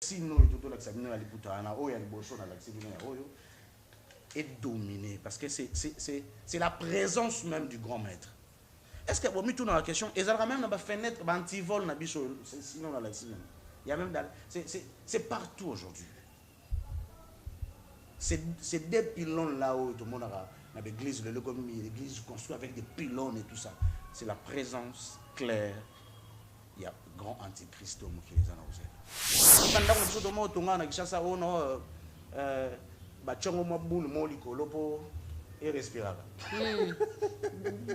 sinon tout l'examiner la liputa na oyo ya liboso na l'examiner ya oyo est dominé parce que c'est la présence même du grand maître. Est-ce que bon tout dans la question et ça même dans la fenêtre anti-vol na biso sinon dans l'examiner. Il y a même c'est partout aujourd'hui. C'est des pylônes là où tout le monde a l'église, l'église construite avec des pylônes et tout ça. C'est la présence claire. Il y a grand antichrist qui les a nausés. Pendant que nous sommes au Tonga, nous avons une boule pour irrespirable.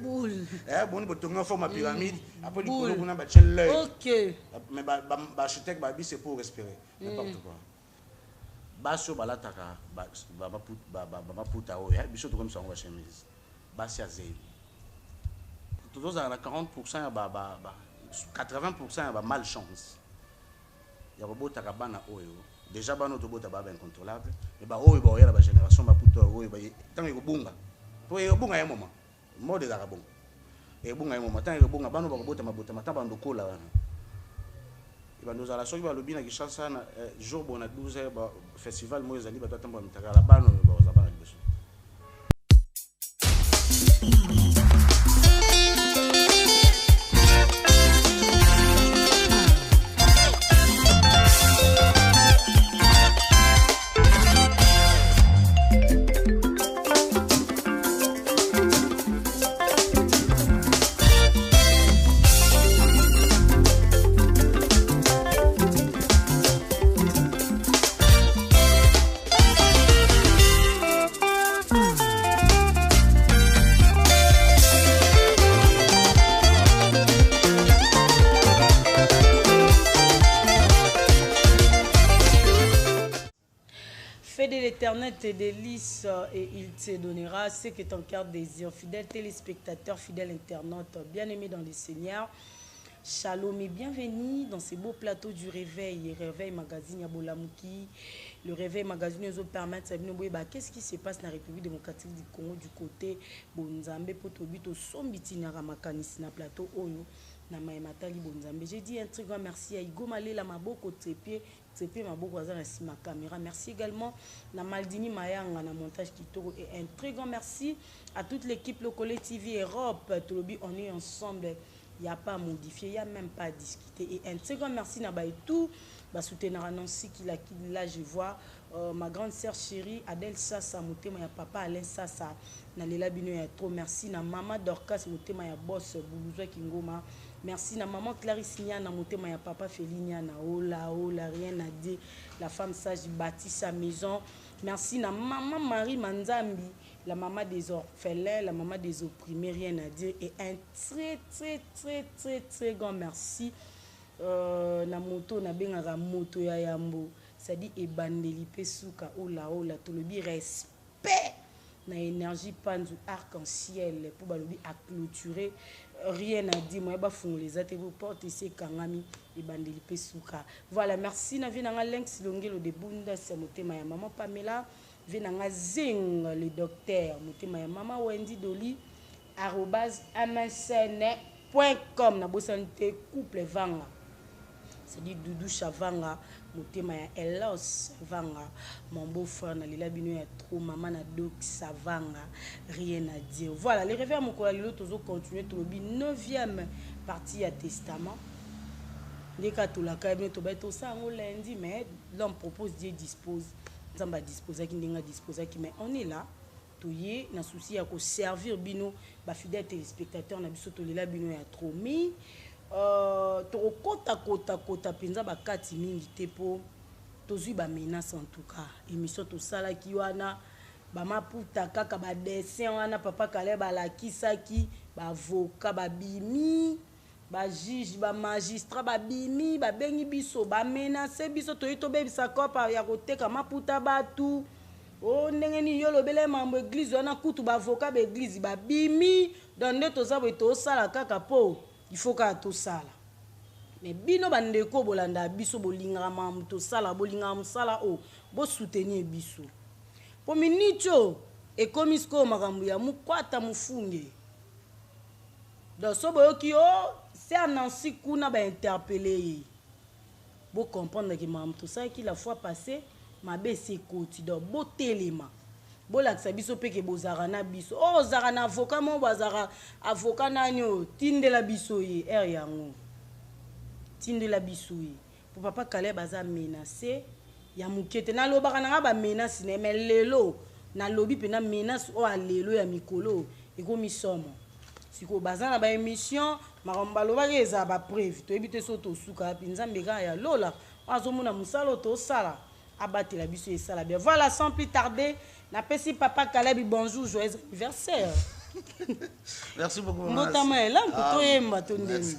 Boule. Bon, nous avons forme pyramide. Après, nous avons l'œil. Ok. Mais l'architecte c'est pour respirer. N'importe quoi. Baso balataka ba puta oya biso to comme ça on va chemise basia zeli tous à 40% ba 80% ba malchance ya robota ka bana oyo déjà bana to bota ba incontrôlable et ba oyo ba ya ba génération ba puta oyo ba tant ko bunga to e bunga ya mama mode za ka bunga e bunga ya mama tant ko bunga bana ba bota mabota matamba ndokola wana. Nous allons sortir le bien qui chasse un jour bon à 12h festival moi zali batata mba mitaka la bano ba za bana liboso. L'Éternel te délice et il te donnera ce que ton cœur désire. Fidèles téléspectateurs, fidèles internautes, bien-aimés dans le Seigneur, shalom et bienvenue dans ce beau plateau du réveil. Réveil magazine Yabolamouki. Le réveil magazine nous permet de qu'est-ce qui se passe dans la République démocratique du Congo du côté Bonzambe Potobito Sombiti Naramakanis na plateau Oyo. J'ai dit un très grand merci à Igo Malela Maboko Trépé Maboko Azan ma caméra. Merci également à Maldini Mayanga na montage Kitoro et un très grand merci à toute l'équipe Locole TV Europe. On est ensemble, il n'y a pas à modifier, il n'y a même pas à discuter. Et un très grand merci à tout soutenir Nancy qui là je vois ma grande sœur chérie Adèle Sassa Motema ya papa Alain Sassa na lela bino ya trop merci na maman Dorcas Motema ya boss Boulouzo Kingoma. Merci na maman Clarisse Niana Motema ya papa Félinia na ola rien à dire, la femme sage bâtit sa maison. Merci na maman Marie Manzambi, la maman des orphelins, la maman des opprimés, rien à dire. Et un très grand merci na moto na bengaka moto ya yambo, ça dit ebandeli pesuka ola tolobi respect na énergie panzu arc-en-ciel pour balobi à clôturer. Rien à dire, moi, les athées vous portent ici, Kangami, et Bandeli Pesuka. Voilà, merci, na venanga Lenx Longelo de Bunda, c'est Motema ya maman Pamela, venanga Zing, le docteur, Motema ya maman Wendy Doli, @msn.com, na bosante couple vanga. C'est-à-dire Doudou Chavanga, Motema ya Elos Vanga, mon beau-frère na lila bino ya trop, maman na Doc Savanga, rien à dire. Voilà, les réveils à mon collègue, l'autre continuer tout le 9e partie à testament. Les catholiques, ça on lundi, mais l'homme propose, Dieu dispose. Ça va disposer qui n'est pas disposé qui, mais on est là. Toye na souci à servir bino, ba fidèles téléspectateurs na biso to lila bino ya trop mi. To kota penza bakati mingi te po tozui ba menace en tout cas émission to sala ki wana ba maputa kaka ba dessin wana papa kale ba lakisaki ba avocat ba bimi ba juge ba magistrat ba bimi ba bengi biso ba menace biso to yito bebisa kopa ya koteka maputa batu o ndenge ni yo lobele mambo église wana kutu ba avocat ba église ba bimi donde to zabo to sala kaka po il faut qu'à tout ça là. Mais bino bandeko bolanda biso bolinga mam to sala bolinga musala o bo soutenir biso. Po minicho e komisko makambu ya mukwata mufunge. Donc so boyoki o c'est un Nancy kuna ba interpeller. Bo comprendre que maman tout ça qui la fois passée ma baissé côté donc bo téléma. Bo la biso pe ke bozara na biso. Oh zara na avocat mon bazara avocat nanyo tinde la biso yi er yango. Tinde la biso yi. Pour papa Caleb baza menacé ya mukete na lobaka na ba menace ne mais lelo na lobi pe na menace o alelo ya mikolo eko misomo. Siko baza na ba émission makambo loba eza ba prévu to ebite so to suka pinzambe ka ya lola azomona musalo to sala abattre la biso et sala bien. Voilà sans plus tarder na pesi papa Caleb bonjour joyeux anniversaire. Merci beaucoup. Mbotama là to yemba to ndeni.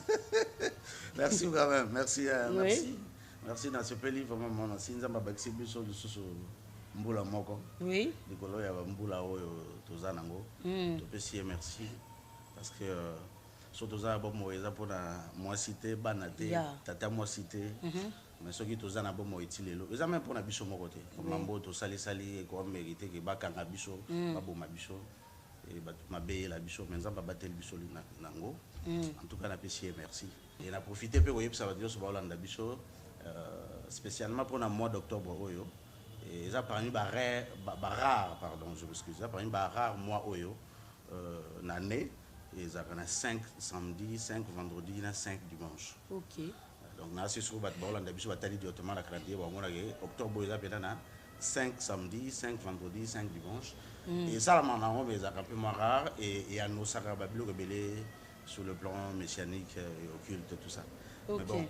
Merci quand même, merci merci. Oui. Merci dans ce pays vraiment mon sinzamba baxi biso de susu mbula moko. Oui. Likolo ya mbula oyo tozanango. To pesi merci parce que surtout ça bon moyeza pour moi cité banate tata moi cité. Mais ce qui tozana bon moi itilelo. Eza même pour na biso moko te. Mambo to sali sali ko mériter que bakanga biso, baboma biso et mabe la biso mais nzamba batel biso nango. En tout cas na pesi merci. Et on a profité pour que ça va dire sur Hollande biso spécialement pour le mois d'octobre oyo et ça parmi rare pardon je m'excuse ça parmi rare mois oyo l'année et ça on a 5 samedi 5 vendredi et 5 dimanche. OK. Donc on a c'est sur Hollande biso va tali directement la calendrier bon on a octobre ça peut 5 samedi 5 vendredi 5 dimanche et ça la on va ça un peu moins rare et à nos sacra babilo rebellé sur le plan messianique et occulte tout ça. Okay. Mais bon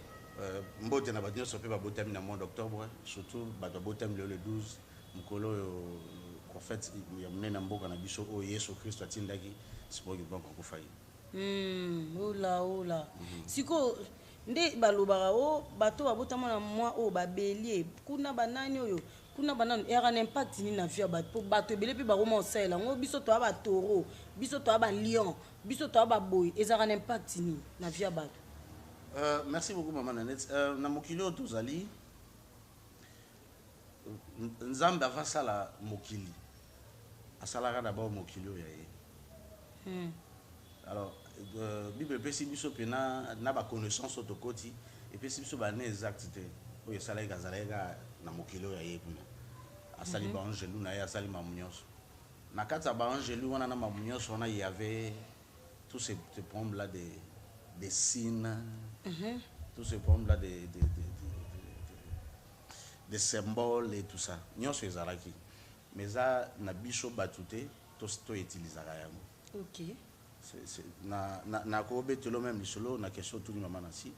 mbote na badio so pe ba botem na mois d'octobre surtout ba botem le 12 mukolo prophète ya mnena mboka na biso o Yesu Christ atindaki sipo ki banko ko fayi. Ola. Siko nde balobaka o bato babotama na mois o babelier kuna banani oyo kuna banani era un impact ni na vie bato bato ebele pe ba roma osela ngo biso to ba taureau biso to ba lion biso to ba boy ezara un impact ni na vie bato. Merci beaucoup maman Nanette. Na mokili tozali nzambe avasala mokili asalaka d'abord mokili ya ye. Alors bible pesi biso pena na ba connaissance otokoti et pesi biso ba ne exact te oyo salai kazalaika na mokili ya ye kuna asali ba angelu na ye asali mamunyoso na kata ba angelu wana na mamunyoso wana il y avait tous ces problèmes là des signes. Tous ces problèmes-là des symboles et tout ça. Nous sommes zaraki. Mais ça, na bicho batute, tout utilise yango. OK. Na kobe telo même lisolo na question tout maman nasi.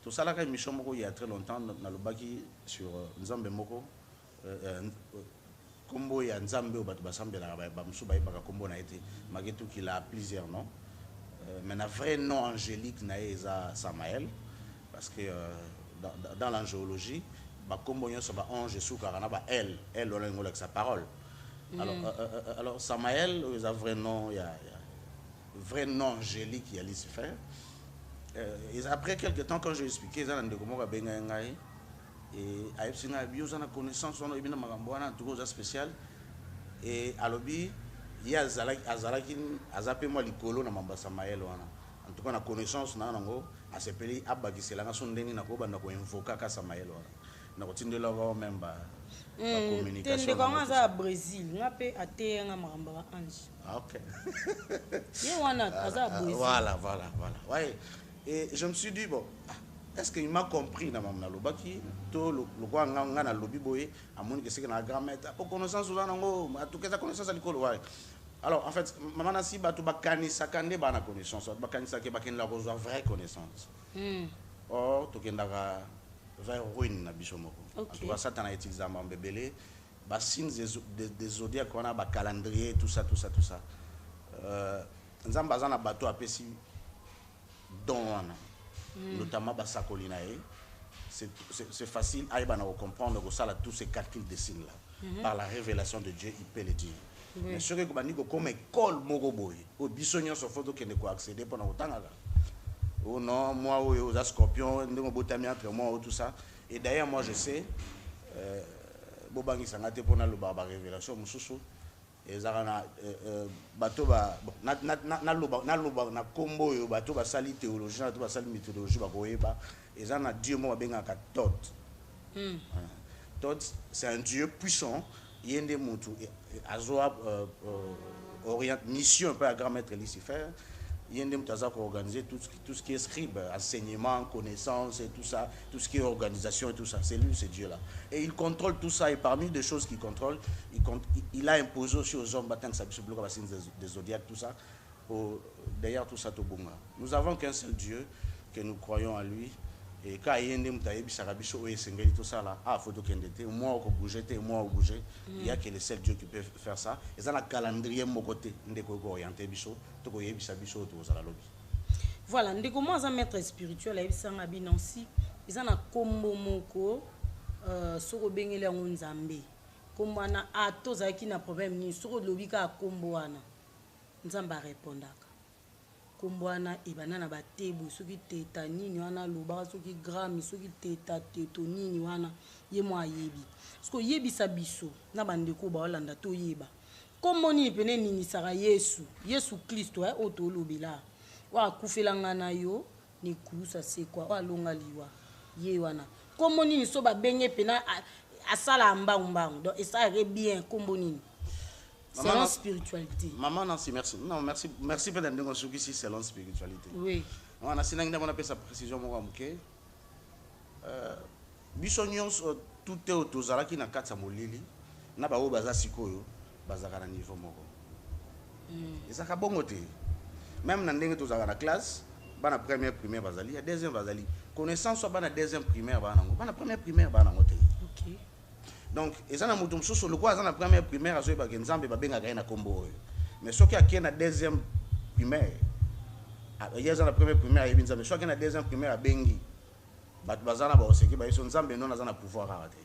Tout ça là quand mission moko il y a très longtemps na lobaki sur nzambe moko kombo ya nzambe o batu basambela ba musu ba yebaka kombo na été magetu qu'il a plusieurs noms. Mais le vrai nom angélique c'est Samaël parce que dans l'angéologie comme on a ange elle avec sa parole. Alors Samaël il a vrai nom angélique il y a Lucifer. Et après quelques temps quand j'ai expliqué ça dans comment benga et aïpsinga bio na connaissance on ibina makambo na tout spécial et alobi il y a azalaki azape moi likolo na mamba Samael wana en tout cas na connaissance na nango asepeli abakisela nga sondeni na ko banda ko invoka ka Samael wana na ko tindela ko même ba communication tende ko ngaza Brésil ngape atenga makamba ange. OK. Ye wana aza Brésil. Voilà. Ouais. Et je me suis dit bon est-ce qu'il m'a compris na mamna lobaki to lo kwa nga na lobi boye amoni que c'est que na grand-mère pour connaissance za nango en tout cas connaissance à l'école ouais. Alors en fait maman nasi bato bakanisa kande ba na connaissance bakanisa ke baken la rejoindre vraie connaissance. Or to kendaka vers ruine na biso moko. En tout cas ça tana utilisé ma bébélé ba signes des zodiaques on a ba calendrier tout ça. Nzamba za na bato apesi don wana. Notamment Basakolina, c'est facile à comprendre que ça tous ces calculs de signes là par la révélation de Dieu il peut le dire. Mais ce que vous comme école Mogoboy au bisogno sur photo qui ne peut accéder pendant autant là. Oh non moi aux scorpions nous botami entre moi tout ça et d'ailleurs moi je sais bobangi sangate pour na le baba révélation mususu ezana bato ba na loba na kombo yo bato ba sali théologie na to ba sali mythologie ba koyeba ezana Dieu mo benga ka tot Donc, c'est un Dieu puissant. Il y a des moutou. Azoa mission un peu à grand maître Lucifer. Il y a des moutou qui ont organisé tout ce qui est scribe, enseignement, connaissance et tout ça, tout ce qui est organisation et tout ça. C'est lui, c'est Dieu là. Et il contrôle tout ça. Et parmi les choses qu'il contrôle, il a imposé aussi aux hommes battant des zodiacs, tout ça. D'ailleurs, tout ça, tout bon. Nous avons qu'un seul Dieu, que nous croyons à lui. Et quand il y a des gens tout ça là, faut que moi on bouge, moi on bouge. Il y a que le seul Dieu qui peut faire ça. Et ça, le calendrier de mon côté, voilà, nous commençons à mettre spirituel, et ça Nancy, ils ont un combo moko, soko bengele nzambe. Comme on a tous qui n'a problème ni soko lobika combo ana, nzamba répondaka. Kombwana ibana na batebu soki teta nini wana loba soki grami soki teta teto nini wana ye mo ayebi parce yebisa biso na bandeko ba olanda to yeba kombo nini pene nini saka Yesu Kristo oto lobela wa kufelanga na yo ni kulusa se kwa wa longa liwa ye wana kombo nini so ba benye pena asala mbangbango donc ça est bien kombo nini. C'est la spiritualité. Maman, Nancy, merci. Non, merci pour d'être ce qui c'est la spiritualité. Oui. On a appelé sa précision, moi, ok. Bisognos, tout est autour de la qui n'a qu'à s'amolili. N'a pas au bazar sikoyo, bazar à niveau moko. Et ça a bon côté. Même dans la classe, dans la première primaire bazali, il y a deuxième bazali. Connaissance soit dans la deuxième primaire bazali, dans la première primaire bazali. Ok. Donc, ils ont un sur le quoi, dans la première primaire, à ce que les gens ont combo. Mais ceux qui ont la deuxième primaire, ils ont la première primaire, mais ceux qui ont la deuxième primaire, à Bengi, bazana ba oseki ba iso nzambe non azana pouvoir arrêter.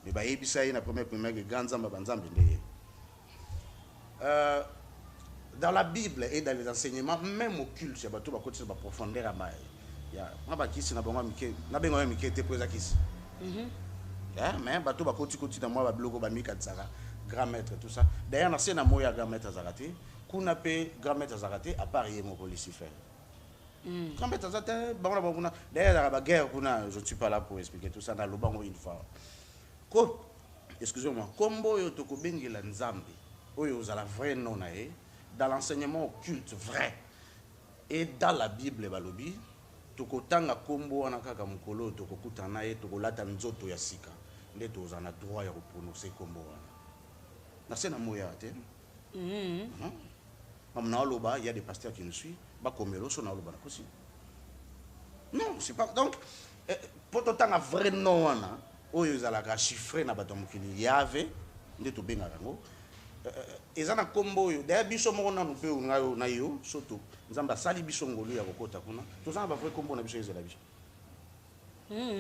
Mais ba yebisa na première primaire que grand nzamba banzambe ndeye. Dans la Bible et dans les enseignements, même au culte, il y a tout côté ba profondeur à maille. Ya, ma ba kisi na bonga mike, na bengo mike te poza kisi. Mais bateau ba koti dans moi ba blogo ba mika tsara grand maître tout ça d'ailleurs na c'est na moya grand maître zarate kuna pe grand maître zarate à part yemo Lucifer grand maître zarate ba d'ailleurs la guerre kuna je ne suis pas là pour expliquer tout ça dans le bango une fois excusez-moi kombo yo to ko bengela nzambe oyo ozala vrai non na dans l'enseignement occulte vrai et dans la Bible balobi tokotanga kombo wana kaka mukolo tokokutana ye tokolata nzoto ya sika nde tozana droit ya prononcer kombo wana na sena moya te mamna loba il y a des pasteurs qui nous suivent ba komelo so na loba na kosi non c'est pas donc pour totanga vrai nom wana oyo zalaka chiffré na bato mukili yave nde to benga rango ezana kombo yo d'ailleurs biso moko na mpe ngayo na yo soto nzamba sali biso ngolu ya kokota kuna tozana ba vrai kombo na biso ezela biso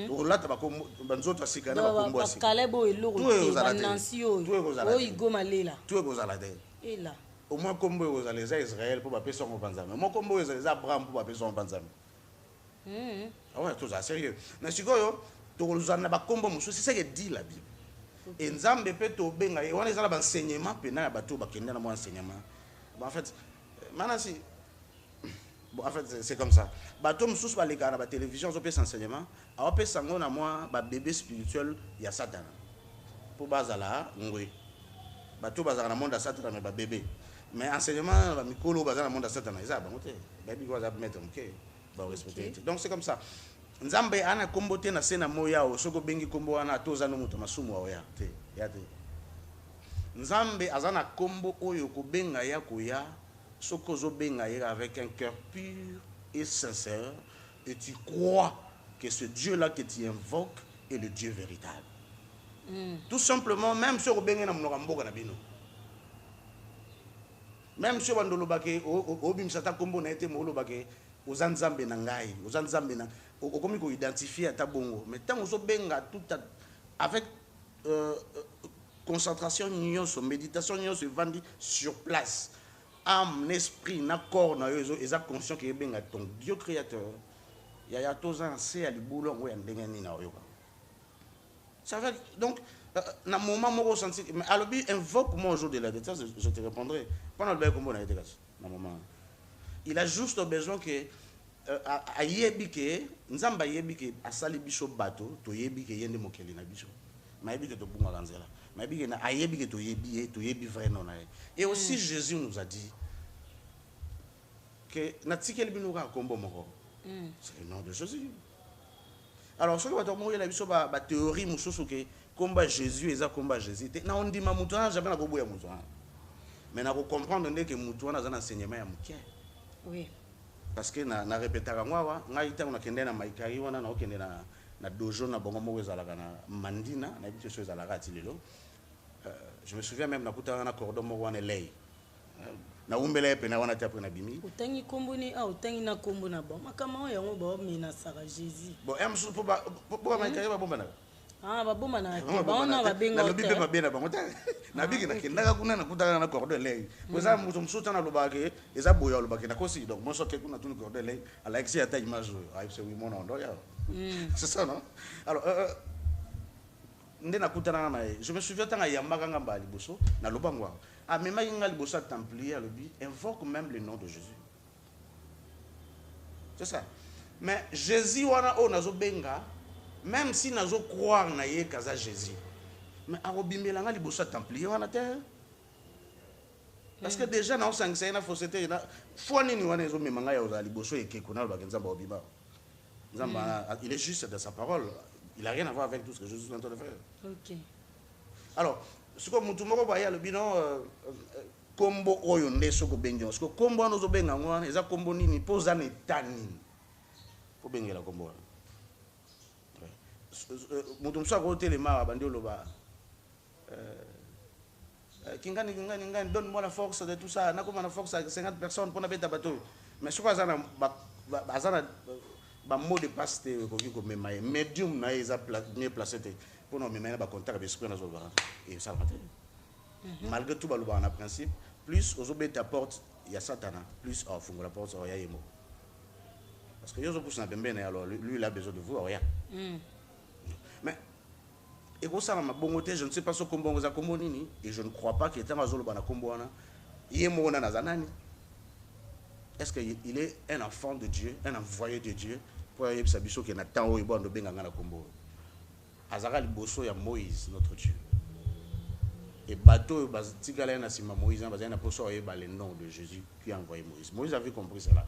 olata ba kombo banzoto asika na ba kombo asika kalebo eloko te banansi oyo igo malela tu ekozala te ela au moins kombo ezala za Israël pour ba pesa ngo banzame mo kombo ezala za Abraham pour ba pesa ngo banzame ah ouais tout ça sérieux na sikoyo tokozana ba kombo mususi c'est ce que dit la Bible. Et nzambe pe to benga wana ezala ba enseignement pe na bato ba kenda na mo enseignement en fait manasi bon en fait c'est comme ça bato mususu ba leka na ba télévision zo pe enseignement a pe sango na moi ba bébé spirituel ya Satan pour bazala ngwe bato bazala na monde ya Satan mais ba bébé mais enseignement ba mikolo bazala na monde ya Satan eza ba ngote ba bi ko za mettre OK ba respecter donc c'est comme ça. Nzambe ana kombo te na sena moya o soko bengi kombo ana toza no muto masumu wa ya te ya te Nzambe azana kombo oyo ko benga ya koya soko zo benga ya avec un cœur pur et sincère et tu crois que ce Dieu là que tu invoques est le Dieu véritable. Tout simplement même si o benga na mnoka mboka na bino même si o ndolo bake o bimsata kombo na ete mo lo bake ozanzambe na ngai ozanzambe na okomi ko identifier ata bongo mais tant ozo benga tout avec concentration nyonso méditation nyonso vandi sur place âme esprit na corps na yo eza conscient que benga ton Dieu créateur ya toza c'est à libulo ngo ya ndenge ni na yo ça fait donc na moment moko sentir mais alobi invoque moi au jour de la détresse je te répondrai pendant le bail comme on a été là na moment il a juste besoin que ayebi ke nzamba ayebi ke asali biso bato toyebi ke yende mokeli na biso mayebi ke tobungaka nzela mayebi ke ayebi ke toyebi vrai non na ye. Et aussi Jésus nous a dit que natikeli bino ka kombo moko c'est le nom de Jésus. Alors soki bato moyela biso ba théorie mosusu ke komba Jésus eza komba Jésus te na ondima mutu wana jamais na koboya mutu wana mais na ko comprendre ndeke mutu wana za na enseignement ya muke. Oui. Parce que na répétaka ngwa ngai tango na kende na maikari wana na okende na dojo na bongo moko ezalaka na mandina na biso so ezalaka tilelo. Je me souviens même na kutana na cordon moko wana lei na umbele pe na wana te après na bimi utangi kombo ni utangi na kombo na bon makama yango ba mina sara Jésus bon emsu po maikari ba bomba na ba bomba na ba na ba benga na lobi pe ba bena bango ta na biki na kenda kuna na kutana na cordon lei poza muto msuta na lobake eza boya lobake na kosi donc moi so ke kuna tunu cordon lei ala exi ata image ai c'est oui mon ndo ya c'est ça non alors nde na kutana na je me souviens tanga yambaka ngamba liboso na lobangwa a mema inga liboso templier lobi invoque même le nom de Jésus. C'est ça. Mais Jésus wana o nazo benga même si nazo croire na ye kaza Jésus. Mais a robimela nga liboso templier wana te. Parce que déjà na osangisa na fausseté na foi nini wana ezo mema nga ya oza liboso ekeko na bakenza ba obima. Nzamba il est juste de sa parole. Il n'a rien à voir avec tout ce que Jésus est en train de faire. OK. Alors, ce que mutu moko ba ya le bilan kombo oyo nde soko bengi parce que kombo no zo benga ngwana eza kombo nini poza na etani po bengela kombo mutu mso ko telema bandi oloba kingani donne-moi la force de tout ça na comme la force à 50 personnes pour na beta bateau mais soko azana azana ba mot de passe te ko ko mema medium na eza mieux placé te pour nous mener ba contact avec esprit na zo ba et ça va. Malgré tout baluba en principe plus aux obé ta porte il y a satana plus au fond la porte il y a yemo parce que yozo pousse na bembene alors lui il a besoin de vous rien mais et comme ça ma bongoté je ne sais pas ce combo za kombo nini et je ne crois pas qu'il est en zolo bana kombo wana yemo na zanani. Est-ce qu'il est un enfant de Dieu, un envoyé de Dieu pour y sabiso que Nathan o ibo ndo benga ngana kombo azaka liboso ya Moïse notre Dieu et bateau batikala na sima Moïse bazana na poso oyeba le nom de Jésus qui a envoyé Moïse. Moïse avait compris cela.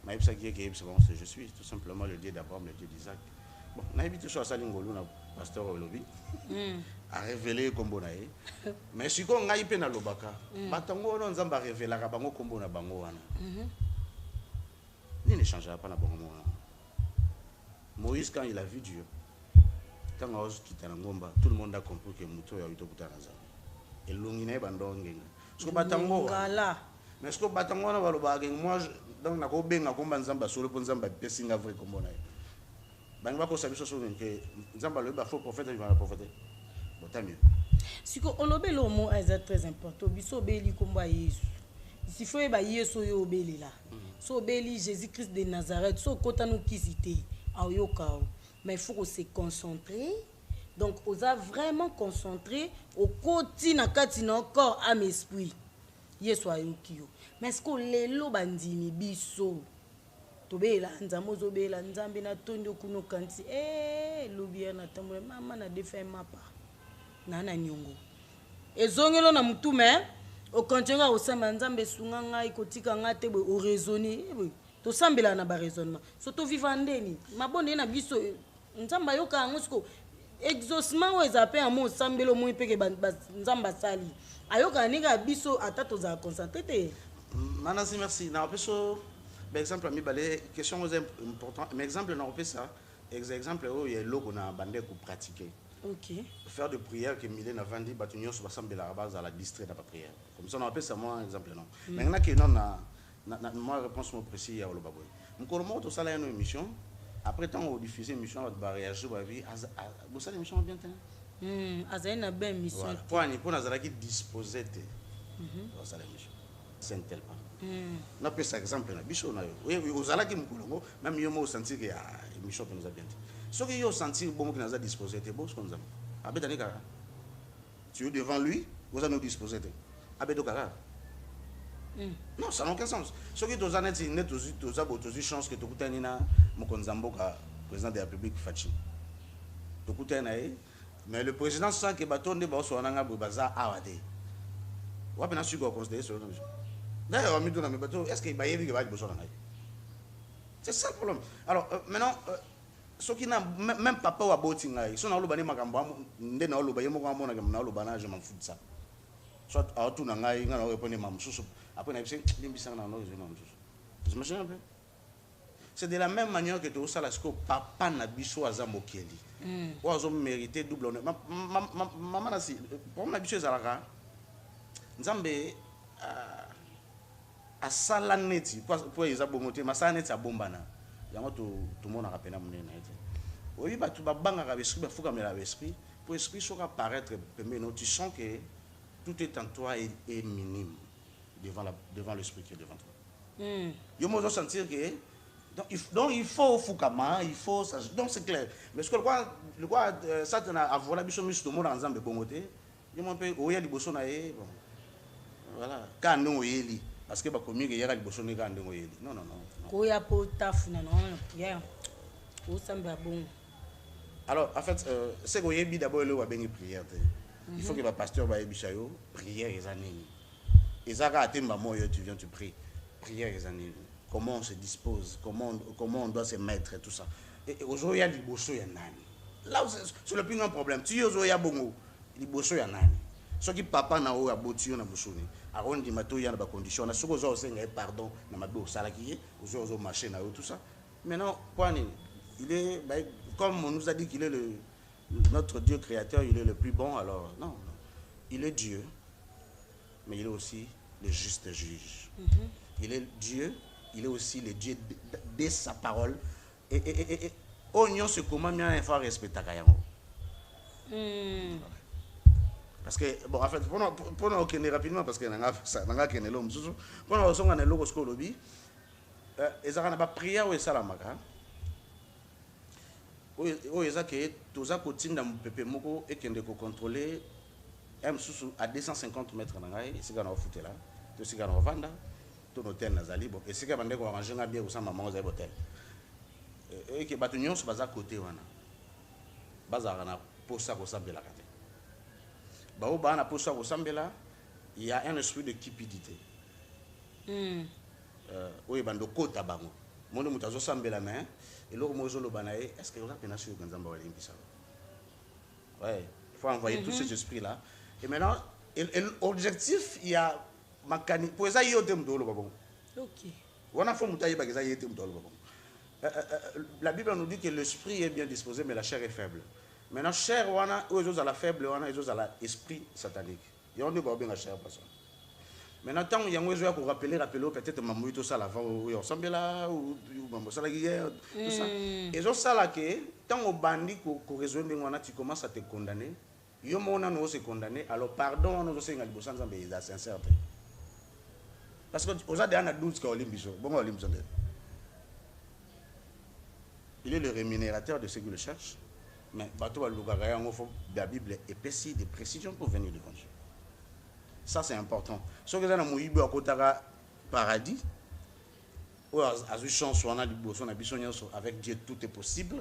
Mais ça qui est que je suis tout simplement le Dieu d'Abraham, le Dieu d'Isaac. Bon, na habité sur ça lingolo na pasteur Olobi a révélé kombo na ye mais si ko ngai pe na lobaka batango no nzamba révélaka bango kombo na bango wana ni ne changera pas na bango wana. Moïse quand il a vu Dieu quand on quitte na ngomba tout le monde a compris que muto ya uto kutana nzamba elongi na bandonge so batango ngala mais ce que batango na balobaka moi donc na ko benga komba nzamba solo po nzamba pesinga vrai kombo na ye bang ba ko sabi so que nzamba le ba faux prophète il va la prophète bon tant mieux si ko olobe lo mot est très important biso beli komba Yesu si faut ba Yesu yo obeli la so obeli Jésus Christ de Nazareth so kota no kisité ayoka mais il faut qu'on se concentrer donc on a vraiment concentré au côté na kati na corps âme esprit Yesu ayoki yo mais ce que lelo bandimi biso tobela nzambo zobela nzambe na tondo kuno kanti lobia na tambo mama na defa mapa na nyongo ezongelo na mutume o continue au samba nzambe sunga ngai kotika ngate bo o raisonner to sambela na ba raisonnement surtout vivandeni mabonde na biso nzamba yoka ngosiko exaucement o ezape amo sambelo mo peke nzamba sali ayoka nika biso atato za concentré nana si merci na peso. Par exemple, question importante. Mais exemple, on fait ça. Exemple, il y a l'eau qu'on a bandé pour pratiquer. Ok. Faire de prière que Mylène a vendu, batunion sur l'assemblée à la base à la distraite de la prière. Comme ça, on appelle ça moi exemple non. Maintenant que non, moi réponse moi précis à Olobaboy. Nous commençons tout ça là une émission. Après tant on diffuse émission, on va réagir à la vie. Vous savez l'émission bien tenue. Azaina ben mission. Pour nous qui disposer de. Ça l'émission. C'est un tel pas. On appelle ça exemple na biso na yo. Oui, aux alaki mukolongo, même yo mo sentir que émission que nous a bien. Ce que yo sentir bon que nous a disposé te bon ce qu'on a. Abetani kara. Tu es devant lui, vous allez nous disposer te. Abedo kara. Non, ça n'a aucun sens. Ce qui est net, c'est une chance que tu as une président de la République Fachi. Tu as mais le président sent que bateau ne va pas avoir bazar à Wade. On va su considérer ce d'ailleurs, est-ce qu'il va y avoir besoin de c'est ça le problème. Alors, maintenant, ceux qui n'ont même pas peur à Botinga, ils sont dans le bani Magamba, ils sont dans le bani Magamba, je m'en fous de ça. Soit à tout le monde, ils ont répondu Mamsous. Après, ils ont dit, je me un peu. C'est de la même manière que tout ça, là, que papa n'a biso à Zamokeli. Ils ont mérité double honneur. Maman, pour moi, biso Zalaka, Nzambe, à Salaneti, pour les abongotés, ma Salaneti à Bombana. Il y a tout le monde a rappelé à mon nez. Oui, tu vas bangar avec l'esprit, il faut que l'esprit, pour l'esprit soit apparaître, tu sens que tout est en toi est minime devant l'esprit qui est devant toi. Je me sentir que donc il faut Fukama, il faut ça. Donc c'est clair. Mais ce que le quoi ça a volé biso mis tout le monde ensemble de bongoté. Je m'en peux oya liboso na e bon. Voilà. Quand nous yeli parce que ba komi que yara liboso ne quand nous yeli. Non. Koya po tafuna non. Yeah. Au samba bon. Alors en fait c'est que yebi d'abord le wa bengi prière. Il faut que le pasteur va ébichayo prière les années. Et ça quand tu viens tu pries. Prière les années. Comment on se dispose, comment on doit se mettre et tout ça. Et aujourd'hui il y a du bosso, il y a nani. Là c'est le plus grand problème. Tu aujourd'hui il y a bongo, du bosso il y a nani. Ce qui papa na o a botti na bosso ni. Aron di mato il y a des conditions. Na soko zo senga pardon na mabo salaki, zo marché na tout ça. Maintenant quoi il est comme on nous a dit qu'il est notre Dieu créateur, il est le plus bon, alors non. Il est Dieu, mais il est aussi le juste juge. Il est Dieu, il est aussi le Dieu de sa parole. Et oignon se commande bien il faut respecter Kayango. Parce que, bon, en fait, pour nous connaître rapidement, parce que nous avons l'homme, pour nous avons un logo scolobi, ils ont pas prié ou salamaka. Ou ils ont que tous les côtés dans le pépé moko et qui ont contrôlé à 250 mètres dans la c'est qu'on a foutu là, tout ce qu'on a vendu, tout l'hôtel Nazali, bon, et c'est qu'on a arrangé un bien au sein maman aux hôtels. Et que bâtiment se base à côté wana, base à na pour ça qu'on s'appelle la carte. Bah au bas na pour ça qu'on s'appelle là, il y a un esprit de cupidité. Oui, bando kota bango. Mon nom est Zosambé la main. Et l'autre mot le banae, est-ce que vous avez pensé que vous avez ça? Ouais, il faut envoyer tous ces esprits-là. Et maintenant, l'objectif, il y a mécanique. Pour ça, il y a un thème de l'eau. Ok. On a fait un thème de l'eau. La Bible nous dit que l'esprit est bien disposé, mais la chair est faible. Maintenant, la chair, on a la faible, on a l'esprit satanique. Et on dit qu'on a la chair, personne. Maintenant, tant il y a un joueur pour rappeler peut-être Mamouito tout ça là, ou ensemble là, ou Mamouito ça hier, tout ça. Et donc ça là que tant au bandit qu'on résout tu commences à te condamner. Yo mon on se condamner. Alors pardon, on aussi ngal bosan zambe is sincère. Parce que aux a un 12 ko limbiso. Bon limbiso. Il est le rémunérateur de ce qu'il cherche. Mais bateau alugara en fond la Bible est précis des précisions pour venir devant Dieu. Ça c'est important. Ce que dans Moïbe à côté paradis, ou à une chance on a du beau, on a besoin avec Dieu tout est possible.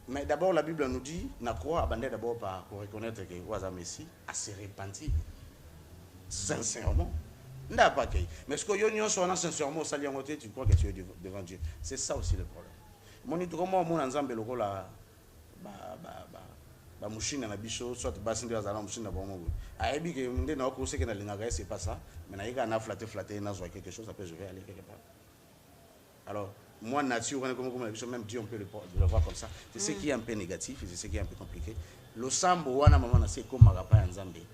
Mais d'abord la Bible nous dit, na croix abandonné d'abord pour reconnaître que Waza Messie a se repenti sincèrement. N'a pas qu'il. Mais ce que yon soit sincèrement sali en côté, tu crois que tu es devant Dieu. C'est ça aussi le problème. Mon comment mon ensemble le rôle la machine na biso soit basinde za la machine na bongo ayebi que ndé na ko seke na linga c'est pas ça mais na yika na flatter na zo quelque chose après je vais aller quelque part. Alors moi nature comme la biso même Dieu on peut le voir comme ça c'est ce qui est un peu négatif et c'est ce qui est un peu compliqué le sambo wana mama na c'est comme magapa ya nzambe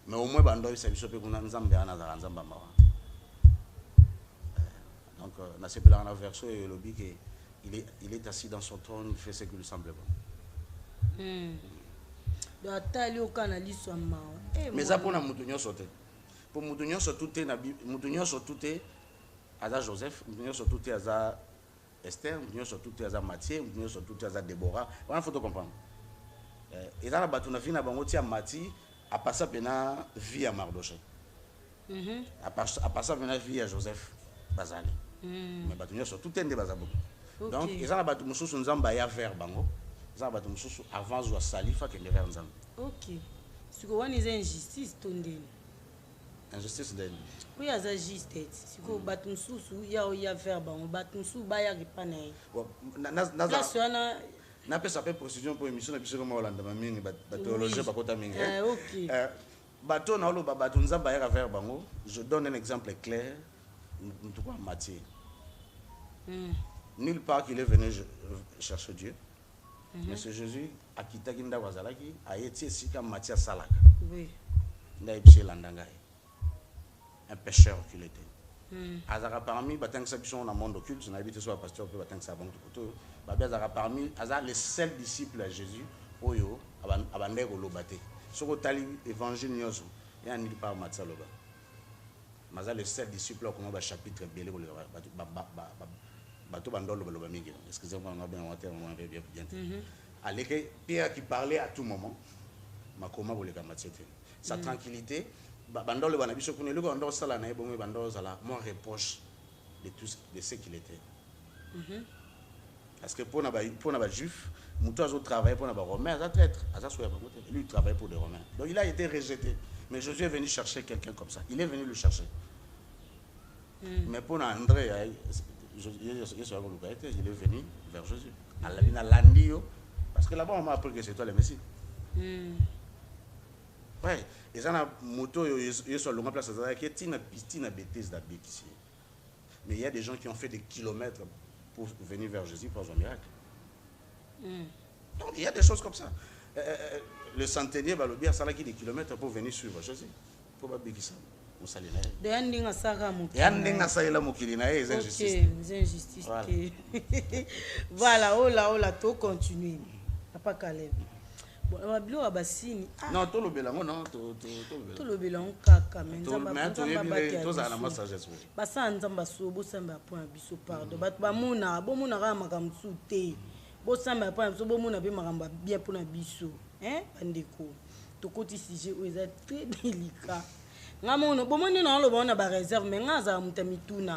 mais au moins bando ça biso pe kuna nzambe ana za nzamba mawa donc na c'est là en verso et lobby que il est assis dans son trône il fait ce qui lui semble bon. Mais ça pour la moutonnion sauté. Pour moutonnion sauté, moutonnion sauté, Aza Joseph, moutonnion sauté, Aza Esther, moutonnion sauté, Aza Matthieu, moutonnion sauté, Aza Déborah. Voilà, faut te comprendre. Et là, la bâtonne a fini à Bangotia Mati, a passé à vie à Mardoché. À part ça, maintenant, il y a Joseph Bazali. Mais Batumia, tout est Bazabou. Donc, ils ont battu Moussous, nous avons baillé vers Bango. Ils ont battu Moussous avant de Salifa qui est vers Nzam. Ok. Ce qu'on a une injustice, Tondé. Injustice d'elle. Oui, il y a une justice. Ce qu'on a battu Moussous, il y a vers Bango. Battu Moussous, il y a pas naï. Là, n'a pas sa précision pour émission et puis c'est comme Hollande mamine théologie pas côté mingi. OK. Bateau na lo bateau nous a bailler à faire bango. Je donne un exemple clair. En tout cas Matthieu. Nulle part qu'il est venu chercher Dieu. Mais c'est Jésus a quitté Ginda Wazalaki a été si comme Matthieu Salaka. Oui. Ndaipsi landanga. Un pécheur qu'il était. Azara parmi batang sabition dans le monde occulte, on a habité sur le pasteur peut batang sabon tout côté. Azara parmi azara les seuls disciples à Jésus oyo abandé golobate. Sur le tali évangile nyoso et en il par Matthieu loba. Maza les seuls disciples comme ba chapitre belé ko bato bandolo loba mingi. Excusez-moi on a bien entendu on avait bien. Allez Pierre qui parlait à tout moment. Makoma boleka Matthieu. Sa tranquillité bandolo bana biso kune loko ndo sala na ebongo bandolo sala moi reproche de tout de ce qu'il était. Parce que pour na juif muto azo travailler pour na ba romain aza traître aza soya ba côté lui il travaille pour les romains. Donc il a été rejeté mais Jésus est venu chercher quelqu'un comme ça. Il est venu le chercher. Mais pour André il est venu vers Jésus. Allah landio parce que là-bas on m'a appris que c'est toi le Messie. Ouais, et ça na moto yo sur longue place ça qui est une bêtise d'habiter ici. Mais il y a des gens qui ont fait des kilomètres pour venir vers Jésus pour un miracle. Donc il y a des choses comme ça. Le centenier va le dire ça là qui des kilomètres pour venir suivre Jésus. Pour pas béquer ça. On salue là. De andinga sara mo. Et andinga ça là mo kilina et injustice. OK, injustice. Voilà, oh là to continuer. Papa Caleb. Bon, mabilo abasini. Non, to lo belango non, to lo belango kaka mais nzamba ba to za na message. Basa nzamba so bo samba point biso pardon. Bat ba mona, bo mona ka makamsu te. Bo samba point so bo mona be makamba bien pour na biso. Bandeko. To koti sujet o eza très délicat. Ngamono bo mona na lo bona ba réserve mais ngaza mutamituna.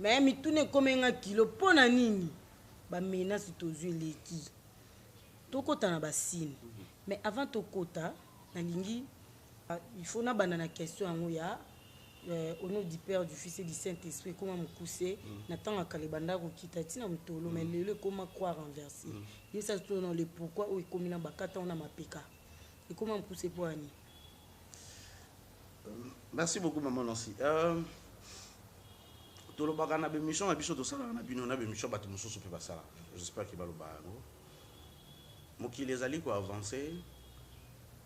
Mais mitune komenga kilo pona nini? Ba menace tozui leki. Tokota na basine. Mais avant tokota na lingi il faut na banana question yango ya au nom du Père, du Fils et du Saint-Esprit comment me pousser natanga kalebanda ko kita tina mtolo mais lelo comment croire renverser. Il ça dans le pourquoi ou comme na bakata on a mapeka. Et comment me pousser pour ani. Merci beaucoup maman Nancy. Tolo bagana be mission abiso to sala na bino na be mission batu mususu pe basala. J'espère qu'il va le bago. Mokili ezali ko avancer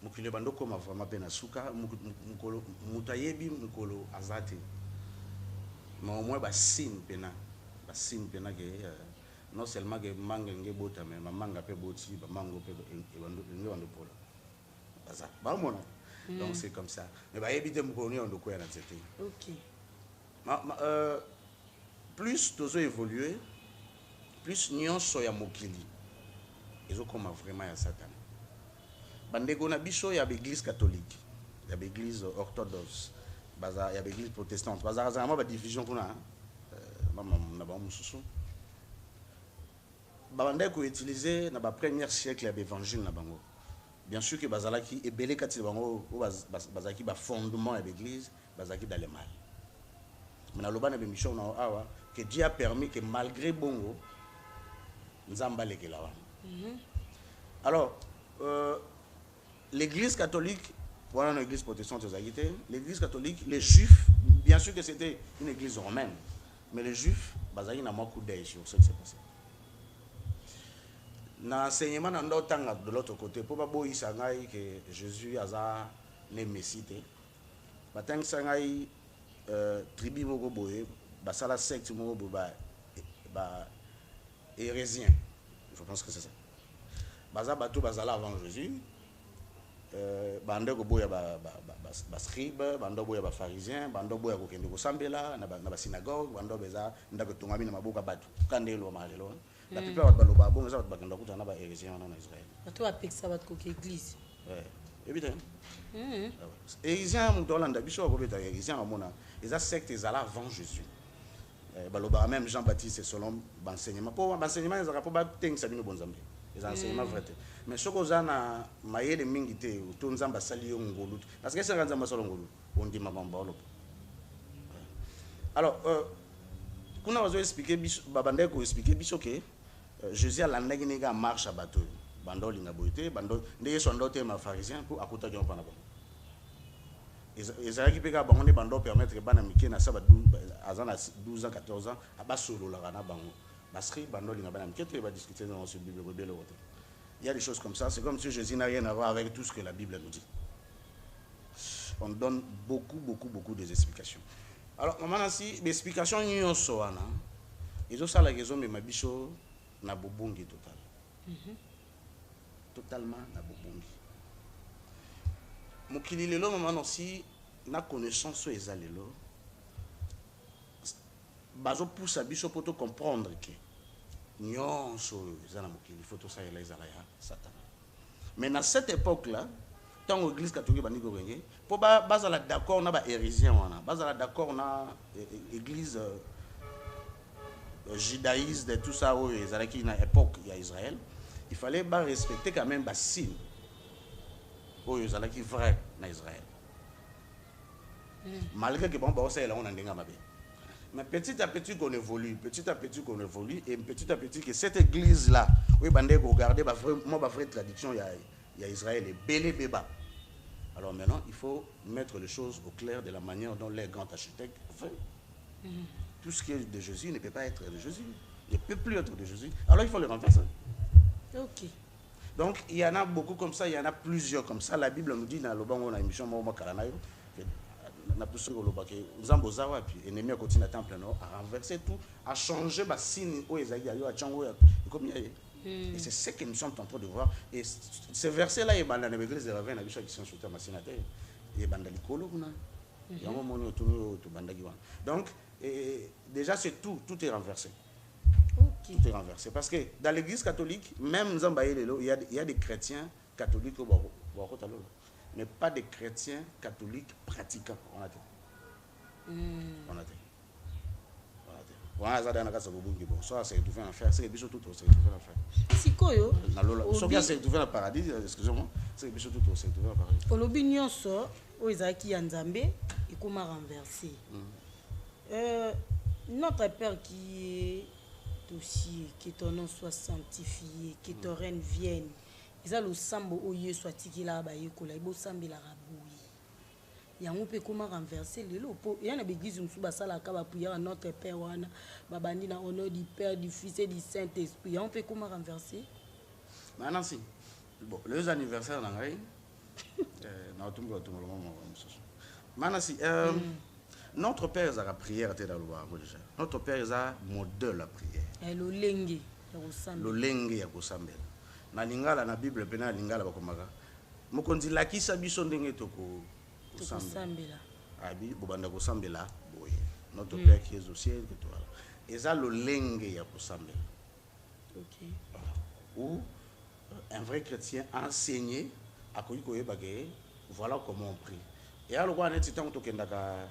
mokili bando koma vraiment pena suka mukolo mutayebi mukolo azate mais au moins ba signe pena que non seulement que manga ngebota mais manga pe boti ba mango pe bando polo baza ba mona donc c'est comme ça mais ba yebite mukolo ni ondoko ya na tete. OK. Plus tozo évoluer plus nyonso ya mokili ils ont comme vraiment à Satan. Bandeko na biso ya l'église catholique, ya l'église orthodoxe, baza ya l'église protestante, baza vraiment ba division kuna na ba mususu. Bandeko utiliser na ba premier siècle ya l'évangile na bango. Bien sûr que bazala qui est belé kati bango baza qui ba fondement ya l'église, baza qui dans le mal. Mais na loba na mission na awa que Dieu a permis que malgré bongo nzamba lekela wa. Alors, l'église catholique, voilà une église protestante, l'église catholique, les juifs, bien sûr que c'était une église romaine, mais les juifs, ils n'ont pas coup d'œil sur ce qui s'est passé. Dans l'enseignement de l'autre côté, pour ne pas dire que Jésus a né Messie, il y a tribu la secte hérésien. Je pense que c'est ça. Baza bato bazala avant Jésus bande ko boya ba scribe bande boya ba pharisien bande boya ko kende ko sambela na ba synagogue bande beza ndako tongami na maboka bato kandelo malelo la plupart ba loba bon ça ba kenda kutana ba hérésien na Israël bato apekisa bato ko église Évidemment. Hérésien, mon Dolanda, Bichot, Hérésien, à mon ils acceptent les allants avant Jésus. Même Jean-Baptiste et selon l'enseignement. Pour l'enseignement, ils n'ont pas de sabino bonzambe. Les enseignements vrais. Mais ce que j'ai na maye de mingité ou tout nzamba sali ngolu. Parce que c'est un nzamba sali ngolu. On dit maman bolo. Alors, quand on a expliqué, Babandé a expliqué que Jésus a l'année en marche à bateau. Bando linga boité, bando ndeye sondote ma pharisien pour akuta jon pana bon. Ezala ki peka bango ne bando permettre bana mike na saba 12 ans 14 ans aba solo la na bango. Basri bando linga bana mike tu va discuter dans ce Bible rebelle. Il y a des choses comme ça, c'est comme si Jésus n'a rien à voir avec tout ce que la Bible nous dit. On donne beaucoup des explications. Alors maintenant si l'explication yon soana, ils ont ça la raison mais ma bicho na bobongi total. Totalement na bobongi. Mokili lelo maman aussi na connaissance sur ezalelo. Bazo pousse à biso pour comprendre que nyonso ezana mokili faut ça ela ezala ya Satan. Mais à cette époque là, tant l'église catholique bandi ko ngé, pour bazala d'accord na ba hérésien wana, bazala d'accord na église judaïste de tout ça où ezala ki na époque ya Israël. Il fallait respecter quand même les signes. Oh, ils allaient qui vrai en Israël. Malgré que bon, ça là on a déjà mabé. Mais petit à petit qu'on évolue, et petit à petit que cette église là, oui, bandé regarder, moi ma vraie traduction il y a Israël est belé béba. Alors maintenant, il faut mettre les choses au clair de la manière dont les grands architectes font. Tout ce qui est de Jésus ne peut pas être de Jésus, ne peut plus être de Jésus. Alors il faut le renverser. Ok. Donc il y en a beaucoup comme ça, il y en a plusieurs comme ça. La Bible nous dit dans le banc on a une émission Mama Karanayo que na poussé au lobake Zambozawa puis ennemi à continuer à temple non à renverser tout, à changer ba signe au Esaïe yo a chango comme et c'est ce que nous sommes en train de voir et ce verset là il banda na l'église de Ravena biso qui sont sur ma sénateur et banda likolo kuna yango moni autour to banda ki wana. Donc déjà c'est tout est renversé. Okay. Tout est renversé. Parce que dans l'église catholique, même il y a des chrétiens catholiques, mais pas des chrétiens catholiques pratiquants. On a dit. On a dit. On a dit. Soit c'est tout fait en faire, c'est tout tout c'est tout fait en faire. Si quoi yo? Soit c'est tout fait en paradis, excusez-moi, c'est tout tout c'est tout fait en paradis. Olobinyo so, oizaki yanzambe, et comment renverser. Notre Père qui est aussi, que ton nom soit sanctifié, que ton règne vienne. Ils ont le sambo au lieu soit tiki là bas yekola, ils beau sambi la raboui. Il y a un peu comment renverser les lots. Il y a une église où nous sommes la kaba prière à notre Père wana, babandi na honneur du Père, du Fils et du Saint-Esprit. Il y a un peu comment renverser. Maintenant si, bon, les anniversaires dans rien, non tout le monde maintenant si, notre Père a la prière à la loi. Notre Père a modèle la prière. Lolenge ya kosambela. Na lingala na Bible pena lingala bakomaka. Mokonzi lakisa biso ndenge toko kosambela. Abi bobanda kosambela boye. Notre Père qui est au ciel que toi. Eza lolenge ya kosambela. OK. Ou un vrai chrétien enseigné à koyeba que voilà comment on prie. Et alors quoi net temps to kendaka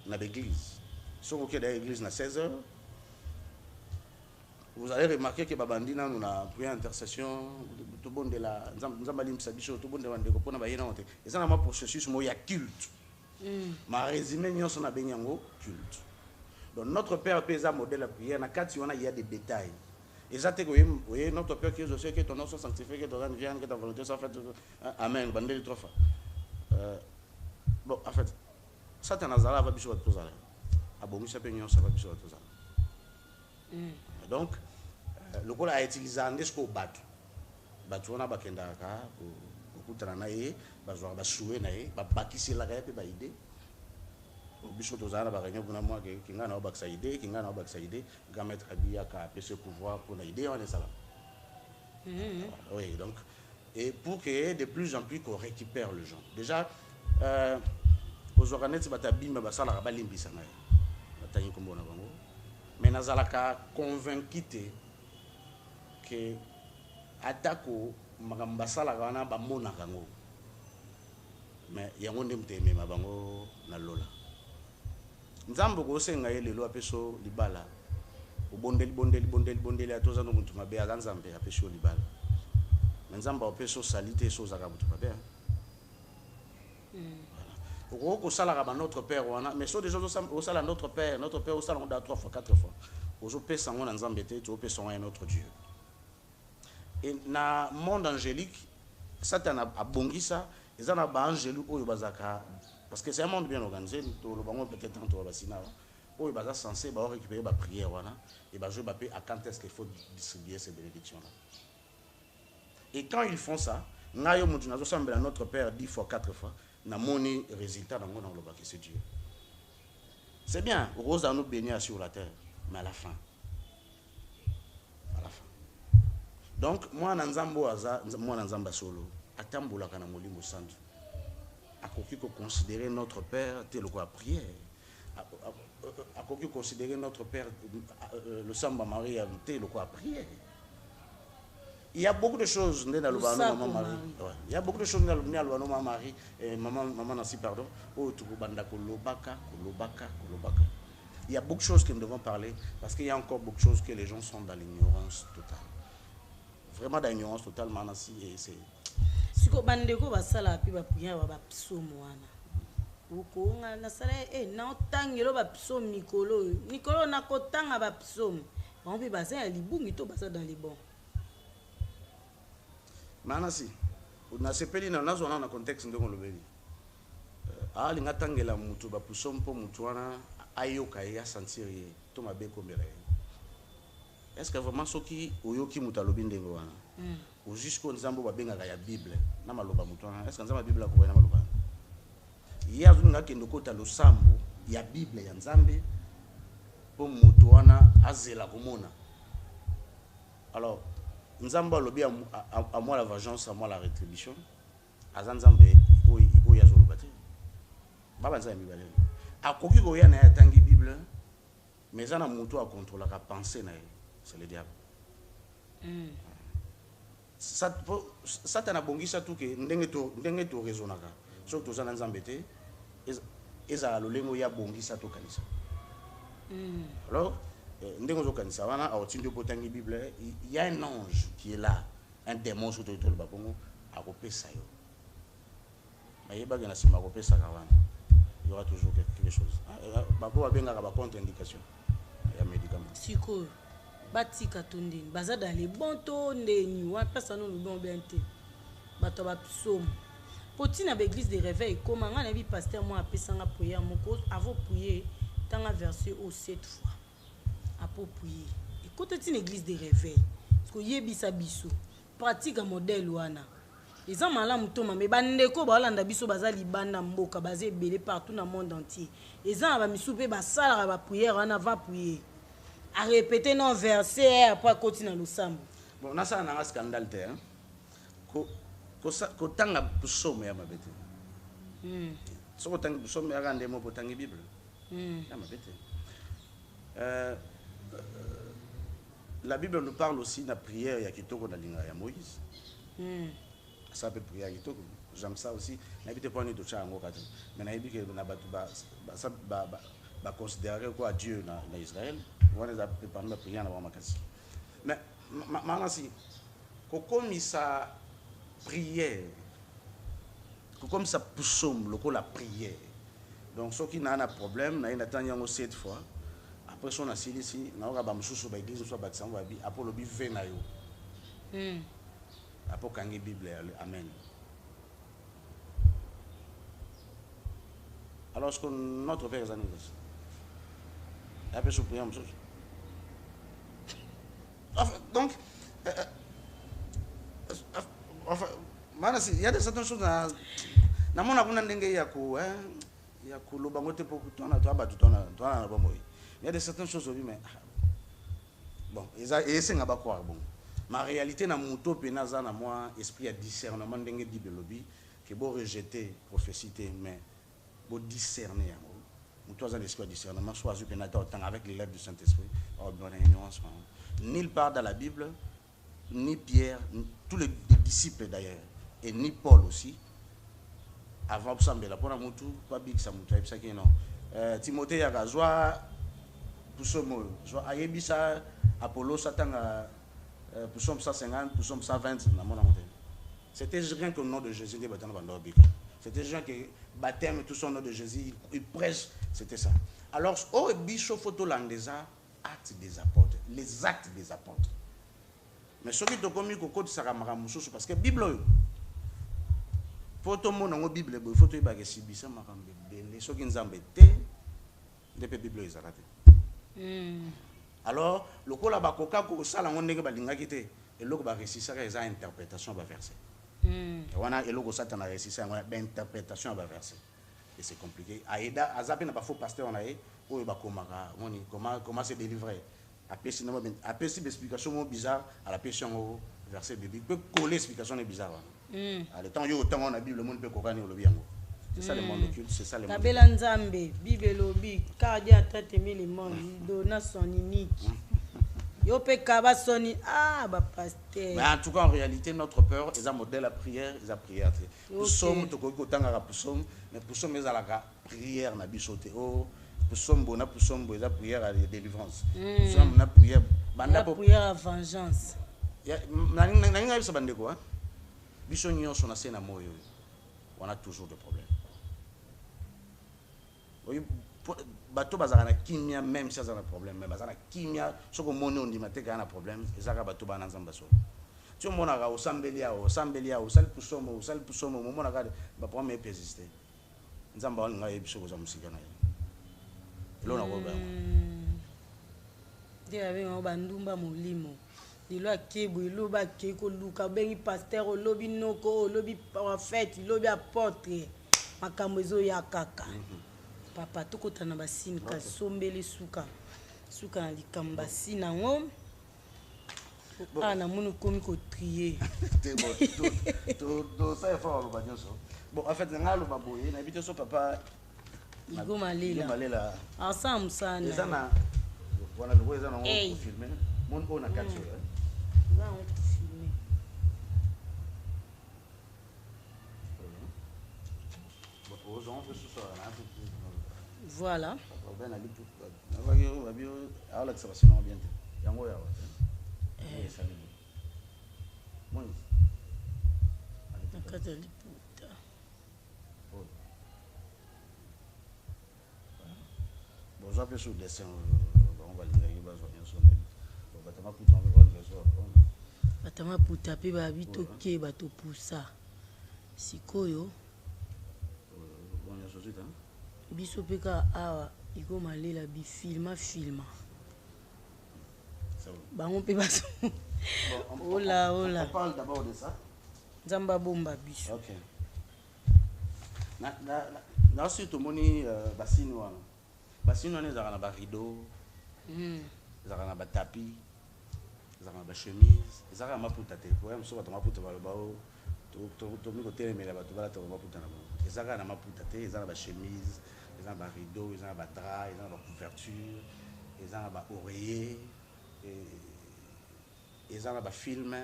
na l'église. Si on est dans l'église à 16h, vous allez remarquer que Babandina nous a pris intercession, tout le monde de la Nzambalim Sabicho, tout le monde de Wandeko, pour nous et ça n'a pas processus, il y a culte. Ma résumé, nous sommes bien culte. Donc notre Père peut être modèle de prière, il y a des détails. Et ça, oui, notre Père qui est aussi, que ton nom soit sanctifié, que ton règne vienne, que ta volonté soit faite. Amen. Bandé trois fois. Bon, en fait, Satan Azala va bichou à tous aller. Abomisha Pignon, ça va bichou à tous aller. Donc, le col a utilisé un discours battu. Battu, on a bakendaka, beaucoup de tranaïs, bazoar basoué, bakissi la gaïpe, baïdé. Bichou tous aller, barignon, pour moi, qui n'a pas baksaïdé, qui n'a pas baksaïdé, gamet Rabia, qui a ce pouvoir pour l'aider, on est ça là. Oui, donc, et pour que de plus en plus qu'on récupère le gens. Déjà, aux organettes, batabim, basala, rabalim, bisanaï. Mais nous avons convaincu que attaque magambasala gana ba mona kango mais yango nde mutu emema bango na lola nzambe kosenga ye lelo apeso libala obondeli atoza no mutu mabe aza nzambe apeso libala mais nzambe apeso salite so zaka mutu mabe voilà okosala ba notre père wana mais so déjà osala notre père osala nda 3 fois 4 fois ozopesa ngo na nzambe te to opesa ngo notre Dieu et na monde angélique Satan a bongisa ils en a ba angélique oyo bazaka parce que c'est un monde bien organisé to le bango peut-être en to basina oyo baza censé ba récupérer ba prière wana et ba jouer ba paix à quand est-ce qu'il faut distribuer ces bénédictions là et quand ils font ça ngayo mutu nazo sambela notre père 10 fois 4 fois na moni résultat dans mon engloba que c'est Dieu c'est bien rose à nous bénir sur la terre mais à la fin donc moi na nzambo aza moi na nzamba solo atambola kana molimo santo akoki ko considérer notre père tel quoi prière akoki considérer notre père le samba Marie tel quoi prière il y a beaucoup de choses dans le maman Marie il y a beaucoup de choses dans le maman Marie maman Nancy pardon oh tu banda kolobaka il y a beaucoup de choses que nous devons parler parce qu'il y a encore beaucoup de choses que les gens sont dans l'ignorance totale vraiment dans l'ignorance totale Nancy et c'est siko bandeko basala pi ba punya ba psomo wana ukonga na sala na otangelo ba psomo mikolo na kotanga ba psomo on peut baser à libungi to basa dans les bons Manasi na sepeli na nazo na contexte ndongo lobeli ali ngatangela mutu ba psomo po mutu wana ayoka ya sentir to mabe kombela est-ce que vraiment soki oyoki mutu alobi ndengo wana au jusqu'au nzambo babengaka ya Bible na maloba mutu wana est-ce que nzamba Bible ko na maloba ya zunga kendo kota losambo ya Bible ya nzambe po mutu wana azela komona alors nzamba alobi à moi la vengeance à moi la rétribution azanzambe o ya zolo bate baba nzambe bale akoki ko ya na tangi Bible mais ana mutu a contrôler la pensée na c'est le diable ça t'a bongisa tout que ndenge to raisonnaka surtout ça nzambe te eza lolengo ya bongisa to kanisa alors ndenge zo kanisa wana aotindo potangi Bible il y a un ange qui est là un démon sur le bakongo akopesa yo mayeba gana sima akopesa kawana il y aura toujours quelque chose babo babenga ba contre indication ya médicament siko batika tondeni baza dans les bons taux ndeni wa personne no bon bente bato ba psomo potina ba église de réveil comme nga na bi pasteur moi apesanga prière moko avant prier tanga verset au 7 fois apo prier écoute une église de réveil parce que yebisa biso pratique modèle wana les hommes malamu toma mais bandeko balanda biso baza libanda mboka basé belé partout dans le monde entier les hommes ba misupe ba sala ba prière wana va prier à répéter nos versets après continuer le sam. Bon, na ça na scandale te hein. Ko tanga psomo ya mabete. So ko tanga psomo ya ngande mo potangi Bible. Ya mabete. La Bible nous parle aussi de la prière ya kitoko na linga ya Moïse. Ça peut prière kitoko. J'aime ça aussi. Na bité pas ni to cha ngo kati. Mais na yebike na batu ba considérer quoi Dieu na Israël. On les a préparé la prière dans ma case. Mais maintenant si comme ça prière comme ça psomo loko la prière. Donc ceux qui n'a un problème na attend yango 7 fois. Après son assis ici na oka ba mususu ba église so ba tsango abi apo lobi ve na yo. Apo kangi Bible amen. Alors que notre père est anniversaire. Après ce prière mususu. Donc il y a des certaines choses na mona kuna ndenge ya ko lobango te pour toi na bomboy. Il y a des certaines choses oui mais bon et c'est ngaba quoi bon ma réalité na muto pe na za na moi esprit à discernement ndenge Bible lobi que beau rejeter prophétie mais beau discerner muto za l'esprit à discernement soit zu pe na temps avec les lèvres du Saint-Esprit oh bonne ignorance. Nulle part dans la Bible, ni Pierre, tous les disciples d'ailleurs, et ni Paul aussi, avant pour sambela pour mutu pas big ça mutu et ça qui non Timothée yakazwa pour somo soit ayebisa Apollo satanga pour somme 150 pour somme 120 na mona monté c'était rien que le nom de Jésus des bâtons dans le c'était gens qui baptême tout son nom de Jésus il prêche c'était ça alors au bicho photo langeza actes des apôtres les actes des apôtres mais ce qui te commis au code saramara mususu parce que Bible photo mon en Bible photo il bagay sibisa makambe belé ce qui nzambe te depuis Bible ezalate alors le ko la bakoka ko sala ngondenge balingaki te eloko ba réciter eza interprétation ba verset wana eloko satana réciter ngona ba interprétation ba verset et c'est compliqué aida azape na ba faux pasteur on aé oyo bakomaka ngoni comment se délivrer après sinon après si explication bizarre à la question verset biblique peut coller explication bizarre à le temps yo autant on a Bible le monde peut kokani olobi yango c'est ça le monde occulte c'est ça le monde Kabela Nzambe Bible lobi car Dieu a traité le monde il donna son unique yo pe kaba soni ba pasteur mais en tout cas en réalité notre peur est un modèle à prière ils a prière nous sommes to ko tanga ka pusom mais pusom ezalaka prière na bisote oh pusom bona pusom bo eza prière à délivrance pusom na prière banda prière à vengeance na ngai bisa bandeko hein biso nyonso na sena moyo on a toujours des problèmes oui bato bazana kimia même si ça a un problème mais bazana kimia soko moni on dit mateka na problème ezaka bato bana nzamba so tu mona ka osambelia osal pusomo mona ka ba problème persister nzamba on ngai biso za musika na ye lo na ko ba de avec on bandumba molimo ilo akebu ilo ba keko luka bengi pasteur olobi noko olobi prophète olobi apôtre makambo ezo ya kaka papa tokotana basini kasombeli suka na likamba sina ngo ana munu komi ko trier to ça fort le bagnoso bon en fait ngalo baboye na bito so papa Igo Malela ensemble sana ezana wana lo ezana ngo filmer mon on a capture là on peut filmer voilà bonjour peu sur dessin on va batama puta pe babi toke bato pusa sikoyo biso peka awa Igo Malela bi filma bango pe baso ola on parle d'abord de ça nzamba bomba biso OK na surtout moni basini wana ezaka na ba rideau ezaka na ba tapis ezaka na ba chemise ezaka na maputa te po mso bato maputa baloba o to mi ko telemela bato bala to maputa na bango ezaka na maputa te ezaka na ba chemise ezaka na ba rideau ezaka na ba drap ezaka na ba couverture ezaka na ba oreiller ezaka na ba film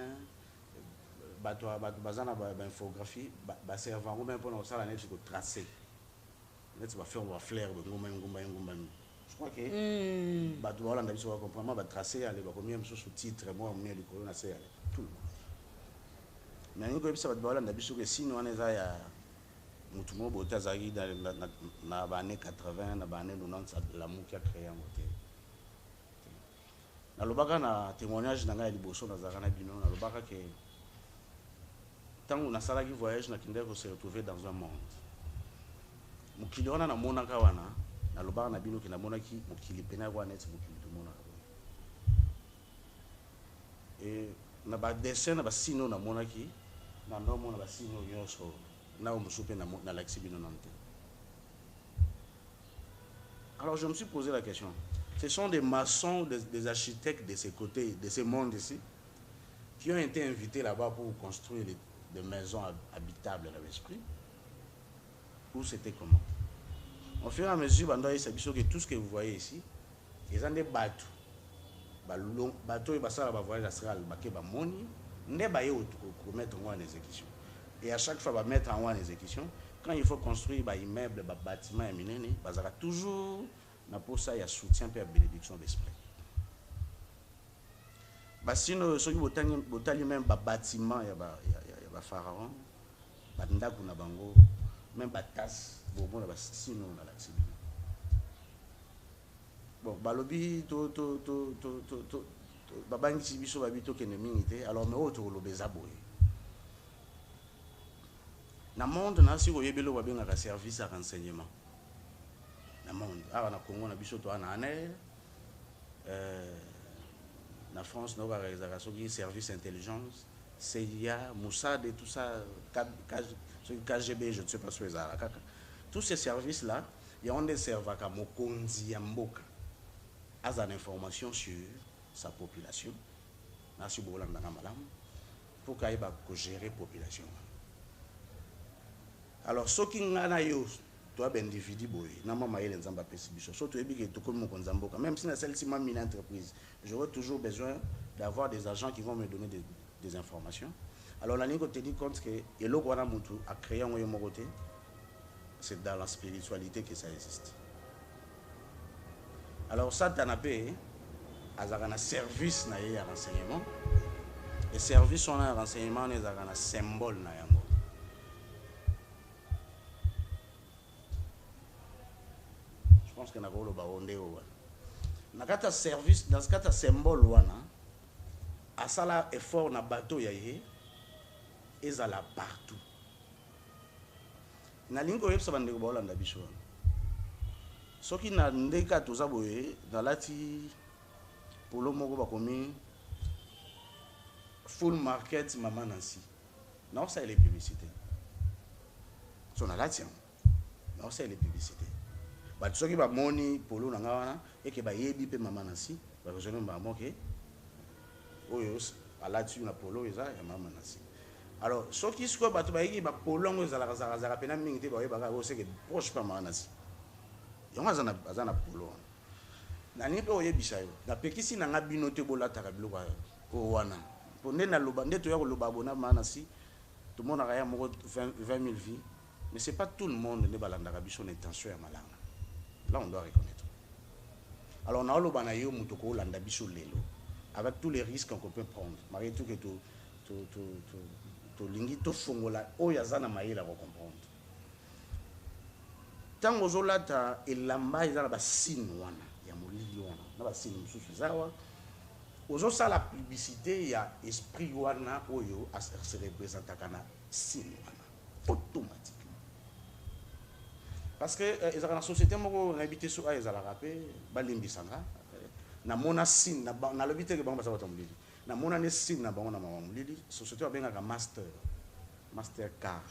bato bazana ba infographie ba servant même pour ça la net ko tracer net va faire un flair de ngomba je crois que bato wala ndabiso va comprendre ba tracer aller ba combien sous titre moi on met le colonne c'est tout mais niko bisa bato wala ndabiso que sinon on eza ya mutu mo bota zaki na ba années 80 na ba années 90 la muki a créé en hôtel na lobaka na témoignage na ngai liboso na zaka na bino na lobaka que tant on a salaki voyage na kindeko se retrouver dans un monde mukili wana na monaka wana na lobaka na bino ke na monaki mukili pena kwa net mukili to monaka et na ba dessin na ba sino na monaki na ndo mona ba sino yoso na o musupe na laxi bino nante. Alors je me suis posé la question, ce sont des maçons, des architectes de ces côtés, de ces mondes ici qui ont été invités là-bas pour construire des maisons habitables dans l'esprit, ou c'était comment? Au fur et à mesure, que tout ce que vous voyez ici, ils ont des bateaux. Bateaux, ils ont voyage astral, ils ont des mettre en exécution. Et à chaque fois, ils mettre en exécution. quand il faut construire des immeubles, des bâtiments, il y a toujours pour ça, il y a soutien et bénédiction d'esprit. Sinon, ceux qui ont même des bâtiments, il y a des pharaons, des bango, même des tasses, sinon on a l'accident. Bon, balobi babangi biso babito kenemingité alors mais autre lo bezaboy. Na monde na si oyebelo babenga service à renseignement. Na monde na Congo na biso to na aner na France no ba réalisation qui service intelligence, CIA, Mossad et tout ça, KGB, je ne sais pas ce que ça. Tous ces services là, il y a des serveurs comme Mokonzi Yamboka. A une information sur sa population, pour qu'il gérer la population. Alors, ce qui est toi, individu, même si c'est une entreprise, j'aurai toujours besoin d'avoir des agents qui vont me donner des informations. Alors, la ligne te dit compte que l'Oguanamutu a créé un côté, c'est dans la spiritualité que ça existe. Alors ça t'en a payé, un service na y renseignement, et service on a renseignement n'est un symbole na yango. Je pense que na ko lo ba onde o. Na kata service dans ce cas symbole wana, asala effort na bateau ya yé, ezala partout. Na lingo yepsa bande ko ba olanda biso. Ce qui n'a pas été dans la pour le moment, full market, maman Nancy. Non, ça, c'est les publicités. C'est la tienne. Non, c'est les publicités. Ce qui va money pour le moment, et qui va y aller, maman Nancy, va rejoindre maman, ok? Oh, à la dessus, la polo, et ça, maman Nancy. Alors, ce qui se passe, c'est que polo, ils ont la peine de c'est que proche pas maman Nancy. Yonga azana polo. Na nipe oyebisa yo. Na pekisi na ngabino te bolata biloko ko wana. Ponde na loba ndeto ya loba bona manasi. Tout le monde a 20 000 vies, mais c'est pas tout le monde ne balanda biso intention ya malanga. Là on doit reconnaître. Alors na loba na yo mutoko landa biso lelo avec tous les risques qu'on peut prendre. Malgré tout que to lingi to fongola oyazana maïla ko comprendre. Tant aux olata et lamba ils ont la signe wana ya molili wana na ba signe mususu zawa ozo ça la publicité il y a esprit wana oyo se représente kana signe wana automatiquement parce que ils ont la société moko habité sur ils ala rapé balimbisanga na mona signe na lobité ke bango basaba tamulili na mona ne signe na bango na mama mulili société abenga ka master car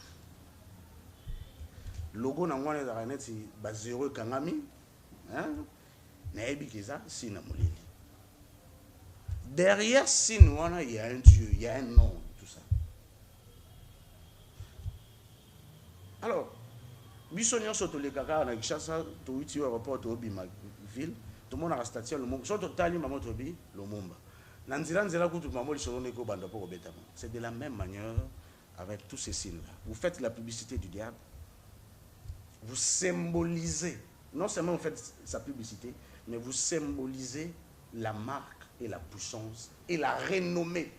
logo na ngwana za neti ba zéro kangami hein na ebikiza sina molili derrière sin wana il y a un dieu il y a un nom tout ça alors biso nyonso to le kaka na Kinshasa to uti aéroport to bima ville tout le monde a station le monde surtout tali maman to bi Lumumba na nzela kutu maman li solo neko banda poko betama c'est de la même manière avec tous ces signes là vous faites la publicité du diable. Vous symbolisez, non seulement vous faites sa publicité, mais vous symbolisez la marque et la puissance et la renommée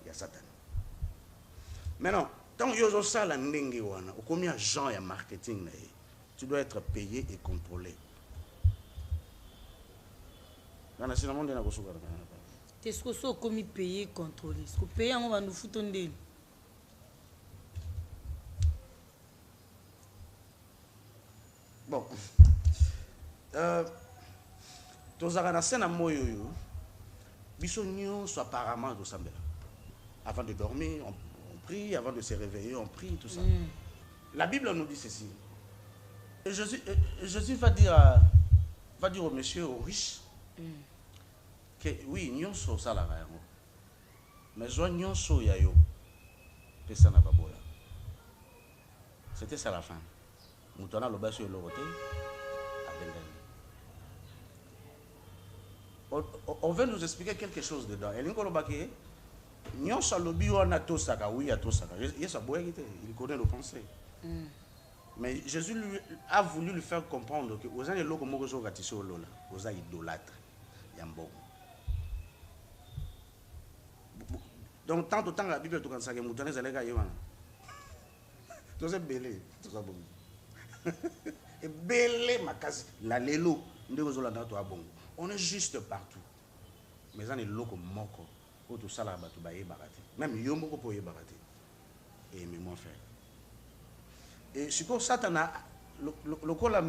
de Satan. Maintenant, tant que vous avez ça, combien de gens y a marketing, tu dois être payé et contrôlé. Est-ce que vous avez payé et contrôlé? Est-ce que vous payez on va nous foutre en délire? Bon, tous les scène à moi, bisogno soit apparemment de Sambela. Avant de dormir, on prie, avant de se réveiller, on prie, tout ça. La Bible nous dit ceci. Et Jésus va dire au monsieur, aux riches, que oui, nous sommes salariés, mais nous sommes yayo, personne n'a pas boya. C'était ça la fin. Moutona le bas sur le côté. On veut nous expliquer quelque chose dedans. Et l'ingolobake, nyonso lobi wana tosaka oui à tosaka. Il connaît nos pensées. Mais Jésus a voulu lui faire comprendre que aux gens les locaux moko so katisi olola, aux idolâtres, yambo. Donc tant autant la Bible to kan sake mutane zalega ywana. To se belé, to ça bon. Et belé makasi la lelo ndeko zo la to abongo. On est juste partout. Mais on est loko moko o to sala ba to ba yebarate. Même yombo ko po yebarate. Et mais mon frère. Et si ko satana lokola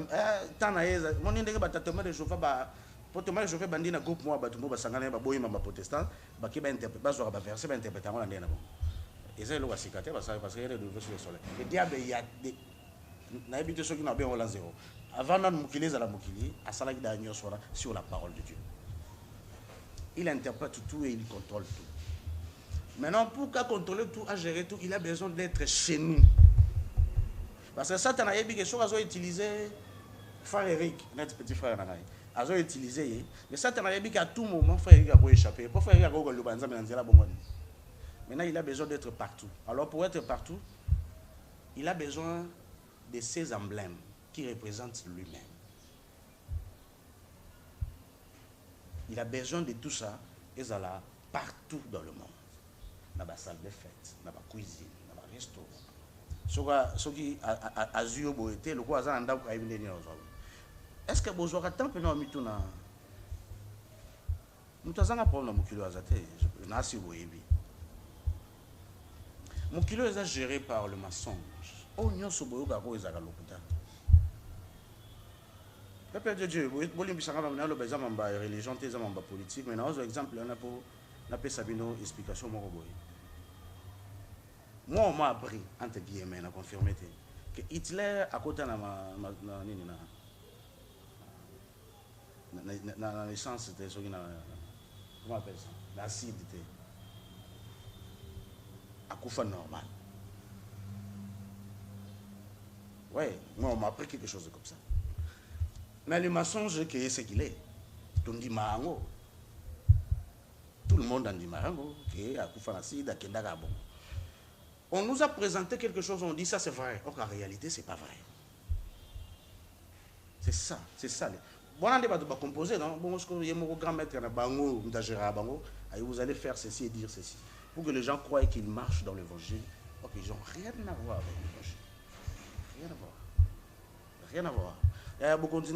tana yeza moni ndenge batatema de Jehova ba potema de Jehova bandina groupe moi ba tumba sangana ba boyima ba protestant ba ki ba interprète ba zo ba verser ba interpréter ngona ndena bon. Et ça lo wasikate parce que il est de sur le soleil. Le diable il y a des na habité ceux qui n'a bien la zéro. Avant de mukili za la mukili asala ki da nyosora sur la parole de Dieu. Il interprète tout et il contrôle tout. Maintenant pour qu'à contrôler tout, à gérer tout, il a besoin d'être chez nous. Parce que Satan a quelque chose à utiliser, frère Eric, notre petit frère, a utilisé. Mais Satan a dit qu'à tout moment, frère Eric a échappé. Pour frère Eric a le banza, maintenant, il a besoin d'être partout. Alors, pour être partout, il a besoin de ces emblèmes qui représentent lui-même. Il a besoin de tout ça, et ça là, partout dans le monde. Dans la salle de fête, dans la cuisine, dans le restaurant. Ce qui a eu été le quoi ça a est-ce que vous aurez tant que nous mituna mutazanga problème mukilo azate na si boyebi mukilo est géré par le mensonge oh nyonso boyoka ko ezaka lokuta peuple de Dieu boli bisanga na lo bezama ba religion te zama ba politique mais na autre exemple on a pour na pe sabino explication moko boye. Moi, on m'a appris, entre guillemets, à confirmer que Hitler, à côté de la naissance, c'était ce qu'on a. Comment on appelle ça? L'acide était. À Koufa normal. Ouais, moi, on m'a appris quelque chose comme ça. Mais le mensonge, c'est ce qu'il est. On dit Marango. Tout le monde en dit Marango. À Koufa l'acide, à Kendagabon. On nous a présenté quelque chose, on dit ça c'est vrai. Or en réalité, c'est pas vrai. C'est ça, c'est ça. Bon, on va composer, non? Bon, il y a mon grand maître, vous allez faire ceci et dire ceci. Pour que les gens croient qu'ils marchent dans l'évangile. Ok, ils n'ont rien à voir avec l'évangile. Rien à voir. Rien à voir. Il y a beaucoup de gens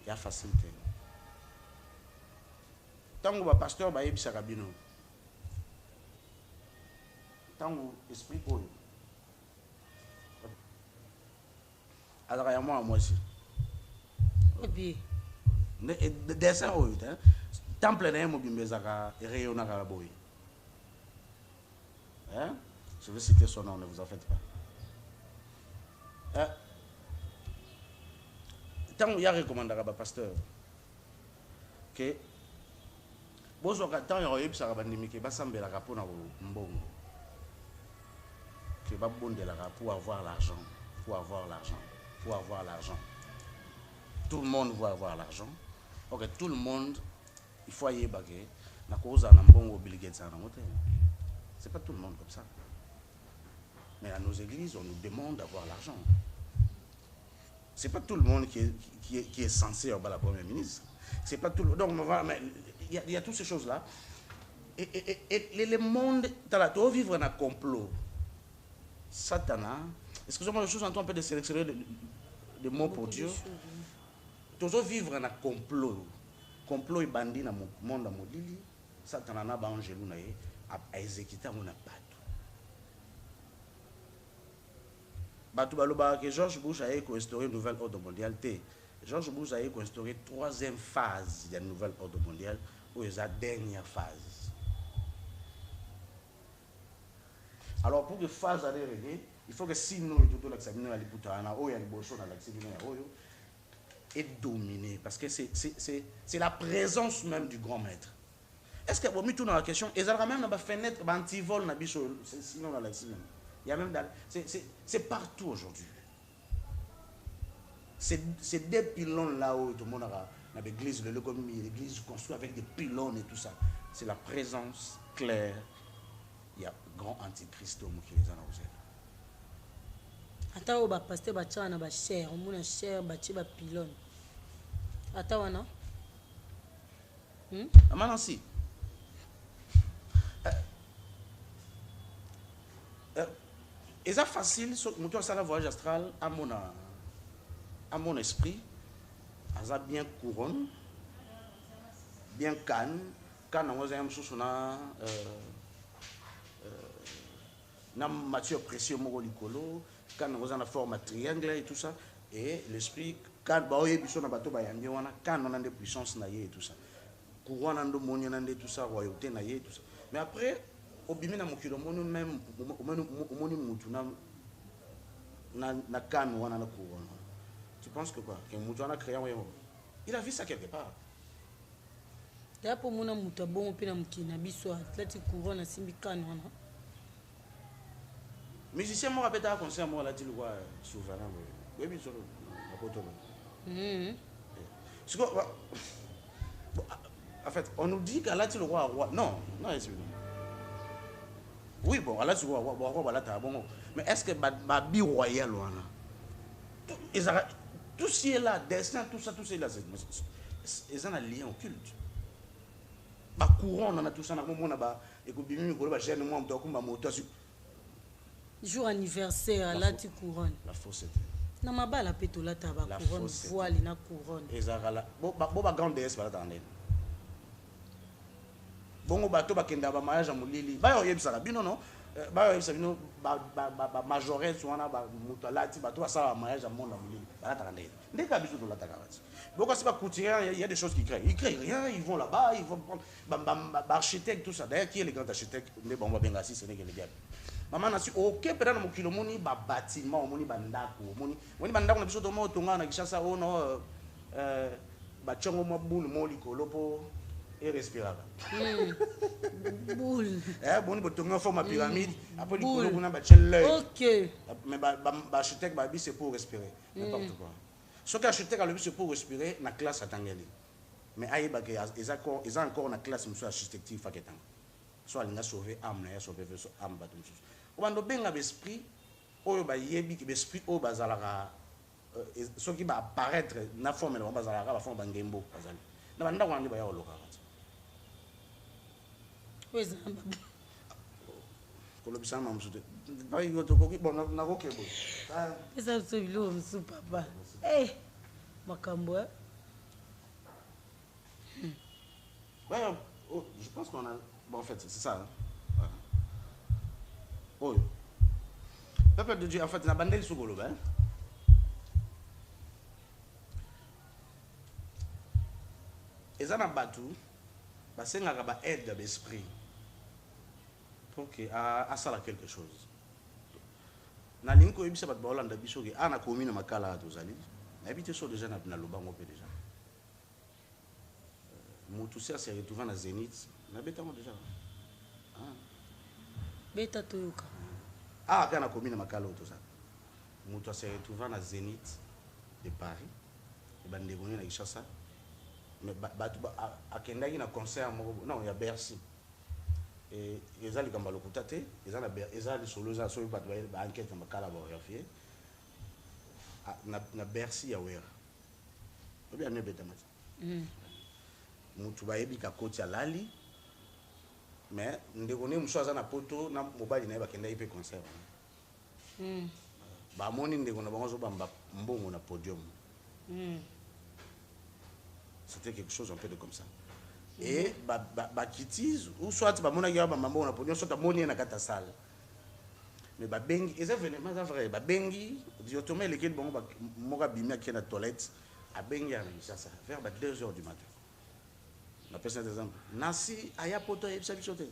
il y a facilité. Tant que le pasteur va y sarabino. Tant que l'esprit oyo. Alors il y a moi aussi. Et puis dessin oyo, temple na mo bimbezaka rayonnaka boy. Hein? Je vais citer son nom, ne vous en faites pas. Tant il y a recommandé à pasteur que bozoka tant il y a eu ça bandimi que basambela kapona mbongo. Que babondelaka pour avoir l'argent, pour avoir l'argent, pour avoir l'argent. Tout le monde veut avoir l'argent. Ok, tout le monde, il faut y baguer. Na cause en mbongo Bill Gates en moté. C'est pas tout le monde comme ça. Mais à nos églises, on nous demande d'avoir l'argent. C'est pas tout le monde qui est censé avoir la première ministre. C'est pas tout le donc il y a toutes ces choses là. Et le monde, tu dois vivre dans un complot. Satana, excusez-moi, je suis en train de sélectionner des mots pour Dieu. Tu dois vivre dans un complot. Complot et bandit dans le monde modili. Satana n'a pas angelou à exécuter mon abat. Batou baloba que George Bush a instauré une nouvelle ordre mondiale. George Bush a instauré une troisième phase de la nouvelle ordre mondiale, ou la dernière phase. Alors pour que phase allait régler, il faut que si nous tout l'examiner à l'iputana, ou il y a les bochons à l'examiner et dominer, parce que c'est la présence même du grand maître. Est-ce que vous avez mis tout dans la question? Et ça même dans la fenêtre, anti-vol, sinon dans l'examen. Il y a même c'est partout aujourd'hui. C'est des pylônes là-haut, tout le monde a l'église, l'église construite avec des pylônes et tout ça. C'est la présence claire. Il y a grand antichrist qui les a annoncés. ata oyo bapaster batyaka na bachere omona chere batie bapilone ata wana amana si eza facile moto asala voyage astral à mon esprit aza bien couronne bien canne nango eza ya mosusu na matière précieux moko likolo quand nango eza na forme triangle et tout ça et l'esprit quand baoyebi so na bato bayambi wana quand on a des puissances na ye et tout ça couronne ando moni na nde tout ça royauté na ye tout ça mais après obimi na mokilo moni même omoni mutu na canne wana na couronne. Tu penses que quoi? Que mutu wana créé il a vu ça quelque part. D'ailleurs pour mon mutu bon pe na mokili na biso atleti couronne asimbi canne wana. Musicien moko abetaka concert moko alati lokwa souverain boye oyebi solo akotoba siko en fait on nous dit qu'alati lokwa roi non oui bon alati lokwa roi balata bongo mais est-ce que babi royal wana tout ce qui est là destin tout ça là ils ont un lien occulte ba couronne na tout ça na mona ba ekobimi mikolo ba jeune moi mto akumba moto jour anniversaire la ti couronne la fausseté na mabala pe to la taba couronne voile na couronne ezakala bo ba grande déesse bala tande bongo bato bakenda ba mariage à molili ba yo yebisaka bino non ba yo yebisa bino ba majorette wana ba moto la ti bato basala mariage à monde à molili bala tande ndeka biso to la takabati donc si ba couturier il y a des choses qui créent rien ils vont là-bas ils vont prendre ba architecte tout ça d'ailleurs qui est le grand architecte ne bon ba benga si c'est ne que les gars maman nasi ok pera na mokilo moni ba bâtiment moni ba ndako moni ba ndako na biso to mo tonga na Kinshasa ono ba chongo mo boule mo likolo po et respirable boule boni bo tonga forme pyramide après likolo kuna ba chelle ok mais ba architecte ba bi c'est pour respirer n'importe quoi ce qu'architecte a le but c'est pour respirer na classe atangeli mais ayeba que ils encore na classe monsieur architecture faketanga so alinga sauver âme na sauver âme bato mosusu obando benga besprit oyo bayebi ke besprit oyo bazalaka soki ba apparaître na forme na bazalaka ba forme bangembo bazali na banda kwa ndiba ya oloka kati weza kolobisa mama msude bayi yoto koki bona na kokebo esa so bilo msu papa makambo je pense qu'on a bon en fait c'est ça hein? Oh, peuple de Dieu, en fait, na bandel sugolo ben. Ezana batu, basenga ba aide de l'esprit pour que à ça quelque chose. Na linko ebisa bat baolanda biso ke ana komi na makala tozali. Na habité so déjà na lobango pe déjà. Mutu s'est retrouvé na Zénith, na betango déjà. Beta toyoka kana komi na makala tout ça mutu s'est retrouvé na Zénith de Paris et bandeko na Kinshasa mais batu akendaki na concert moko non ya Bercy et ezali kamba lokuta te ezali solo za so batu ba enquête na makala ba vérifier na Bercy ya wera obi ane beta mati mutu ba yebi ka koti ya lali mais ndeko ne muso aza na poto na mobali na bakenda ipe concert ba moni ndeko na bango zo bamba mbongo na podium c'était quelque chose un peu de comme ça et ba kitise ou soit ba mona ya ba mbongo na podium soit moni na kata salle mais ba bengi eza vrai ba bengi diotomé lequel bango ba moka bimia ki na toilette a bengi à ça vers 2h du matin. La personne exemple nasi aya poto yebisa biso te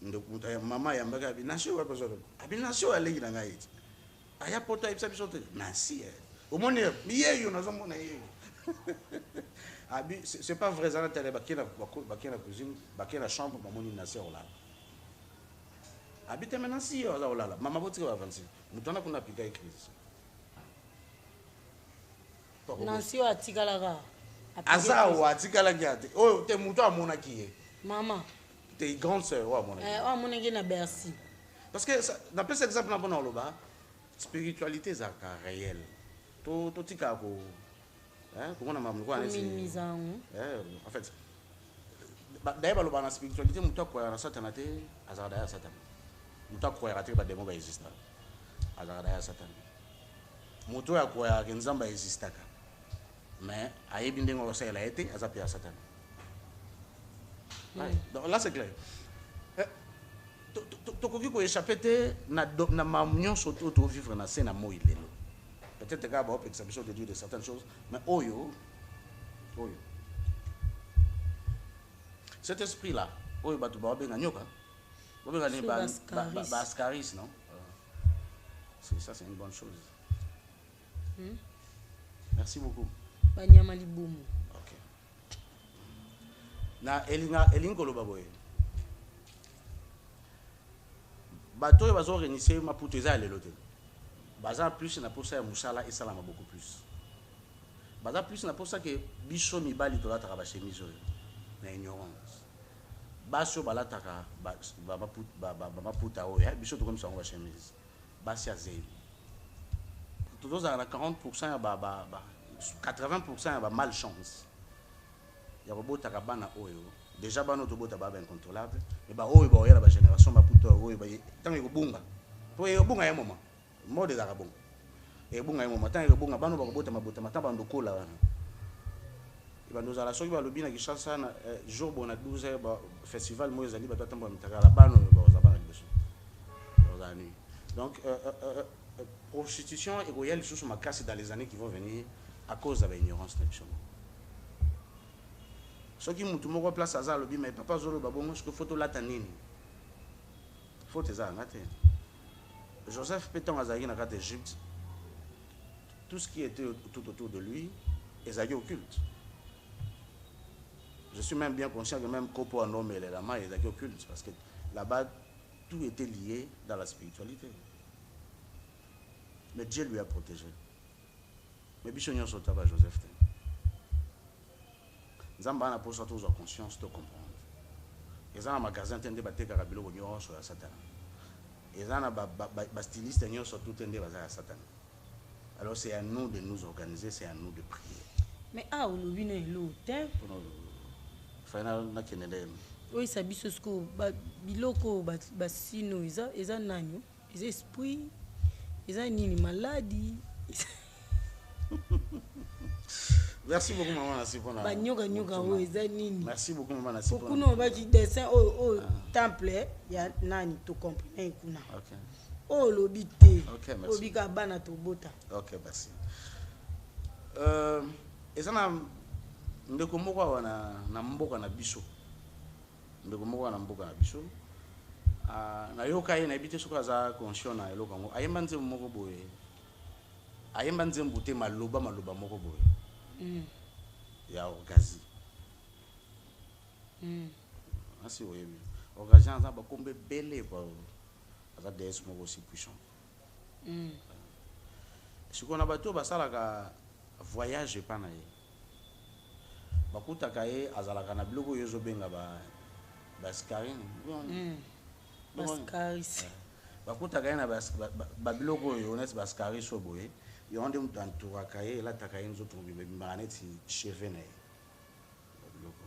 ndo mama ya mbaga bi nasi wa personne abi nasi wa legi na ngai aya poto yebisa biso te nasi omoni yeyo nazomona yeyo abi c'est pas vrai ça na tele bakina cuisine bakina chambre mamoni nasi olala abi te nasi yo olala mama botika ba avancer mutona kuna pika écrit nasi wa tikalaka azawa tikala kiate oyo te muto amona kiye maman te grande sœur wa mona wa mona ki na Bercy parce que na pesa exemple na bona loba spiritualité est réelle. Tout tika ko hein comment on m'a en fait d'ailleurs dans la spiritualité muta kwa na satana te azarda ya satana muta kwa rater ba démon ba existe azarda ya satana muto ya kwa nzamba existe ka mais ayebi ndengo ko sala été azapia satana. Donc là c'est clair. Tokoki ko échapper na mamnyon surtout to vivre na scène mo ilelo. Peut-être que va exception de dire de certaines choses, mais oyo. Cet esprit-là, oyo batu ba benga nyoka. Ba benga ni ba ascaris, non? Ça c'est une bonne chose. Merci beaucoup. Banyama libumu. OK. Na elingo lo baboye. Bato oyo bazo organiser Maputo eza lelo te. Baza plus na posa ya musala et salama beaucoup plus. Baza plus na posa que biso mibali to lataka ba chemise na ignorance. Baso balataka ba maputa oyo biso to comme ça on ba chemise. Basi azeli. Tous à 40% ya 80% ya ba malchance. Ya robota ka bana oyo. Déjà bana to bota ba incontrôlable et ba oyo ba ya ba génération maputa oyo ba tant que bunga. To e bunga ya moment. Mode za kabongo e bunga yemo matanga e bunga bano bakobota mabota matamba ndokola wana e bando za la soki ba lobi na Kinshasa na jour bona 12h ba festival moyo zali bato tamba mitakala bano ba za bana liboso za nuit. Donc prostitution et royale sous ma casse dans les années qui vont venir à cause de l'ignorance nationale. Ce qui mutu moko place à ça lobi mais papa zolo babongo ce que photo lata nini photo za ngate. Joseph Péton Azari dans l'Égypte, tout ce qui était tout autour de lui est occulte. Je suis même bien conscient que même Kopo en homme et les lamas est occulte parce que là-bas tout était lié dans la spiritualité. Mais Dieu lui a protégé. Mais Bichonnion Sotaba Joseph. Zamba n'a pas sorti en conscience de comprendre. Ils ont un magasin tendé battre Karabilo Gognon sur la Satan. Et ça, les stylistes surtout tendent à Satan. Alors c'est à nous de nous organiser, c'est à nous de prier. Mais ah, on a vu l'hôtel. Oui, ça dit ce que biloko basino ils ont nani, ils esprit, ils ont ni maladie. Merci beaucoup maman Nassi pour la. Merci beaucoup maman Nassi pour. Beaucoup va qui dessin au temple ya nani to comprendre kuna. OK. Oh lobité. OK, merci. Obika bana to bota. OK, merci. Ezana ndeko moko wana na mboka na biso. Ndeko moko na mboka na biso. Na yoka ye na bité soka za conscient na eloko ngo. Ayemba nzembo moko boye. Ayemba nzembo te maloba moko boye. Ya Okazi. Asi oyebi. Okazi anza ba kombe belé ba za des mo aussi puissant. Si qu'on a bateau ba sala ka voyage pa na ye. Bakuta ka ye azala kana biloko yozo benga ba scarine. Bascaris. Bakuta ka ye na ba biloko yo net ba scaris so boye. Il y a un entourage cahier là ta cahier nous autres bibaneti cheveux né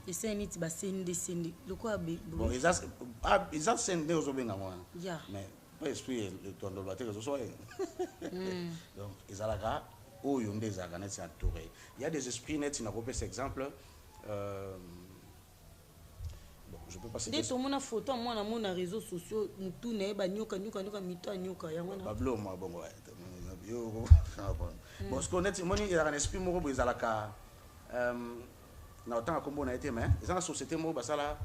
et c'est nit ba descendre le quoi bon ils a sendé aux obenga moi mais pas esprit le ton de la terre so donc ils a la ga o yonde za ganet entouré il y a des esprits net na repère cet exemple bon je peux passer des mon photo moi na mon réseaux sociaux tout né ba nyoka mito nyoka yango na bablo moi bon ouais yo bon ce qu'on est moni il y a un esprit moko bozalaka na otanga kombo na été mais ils ont société moko basala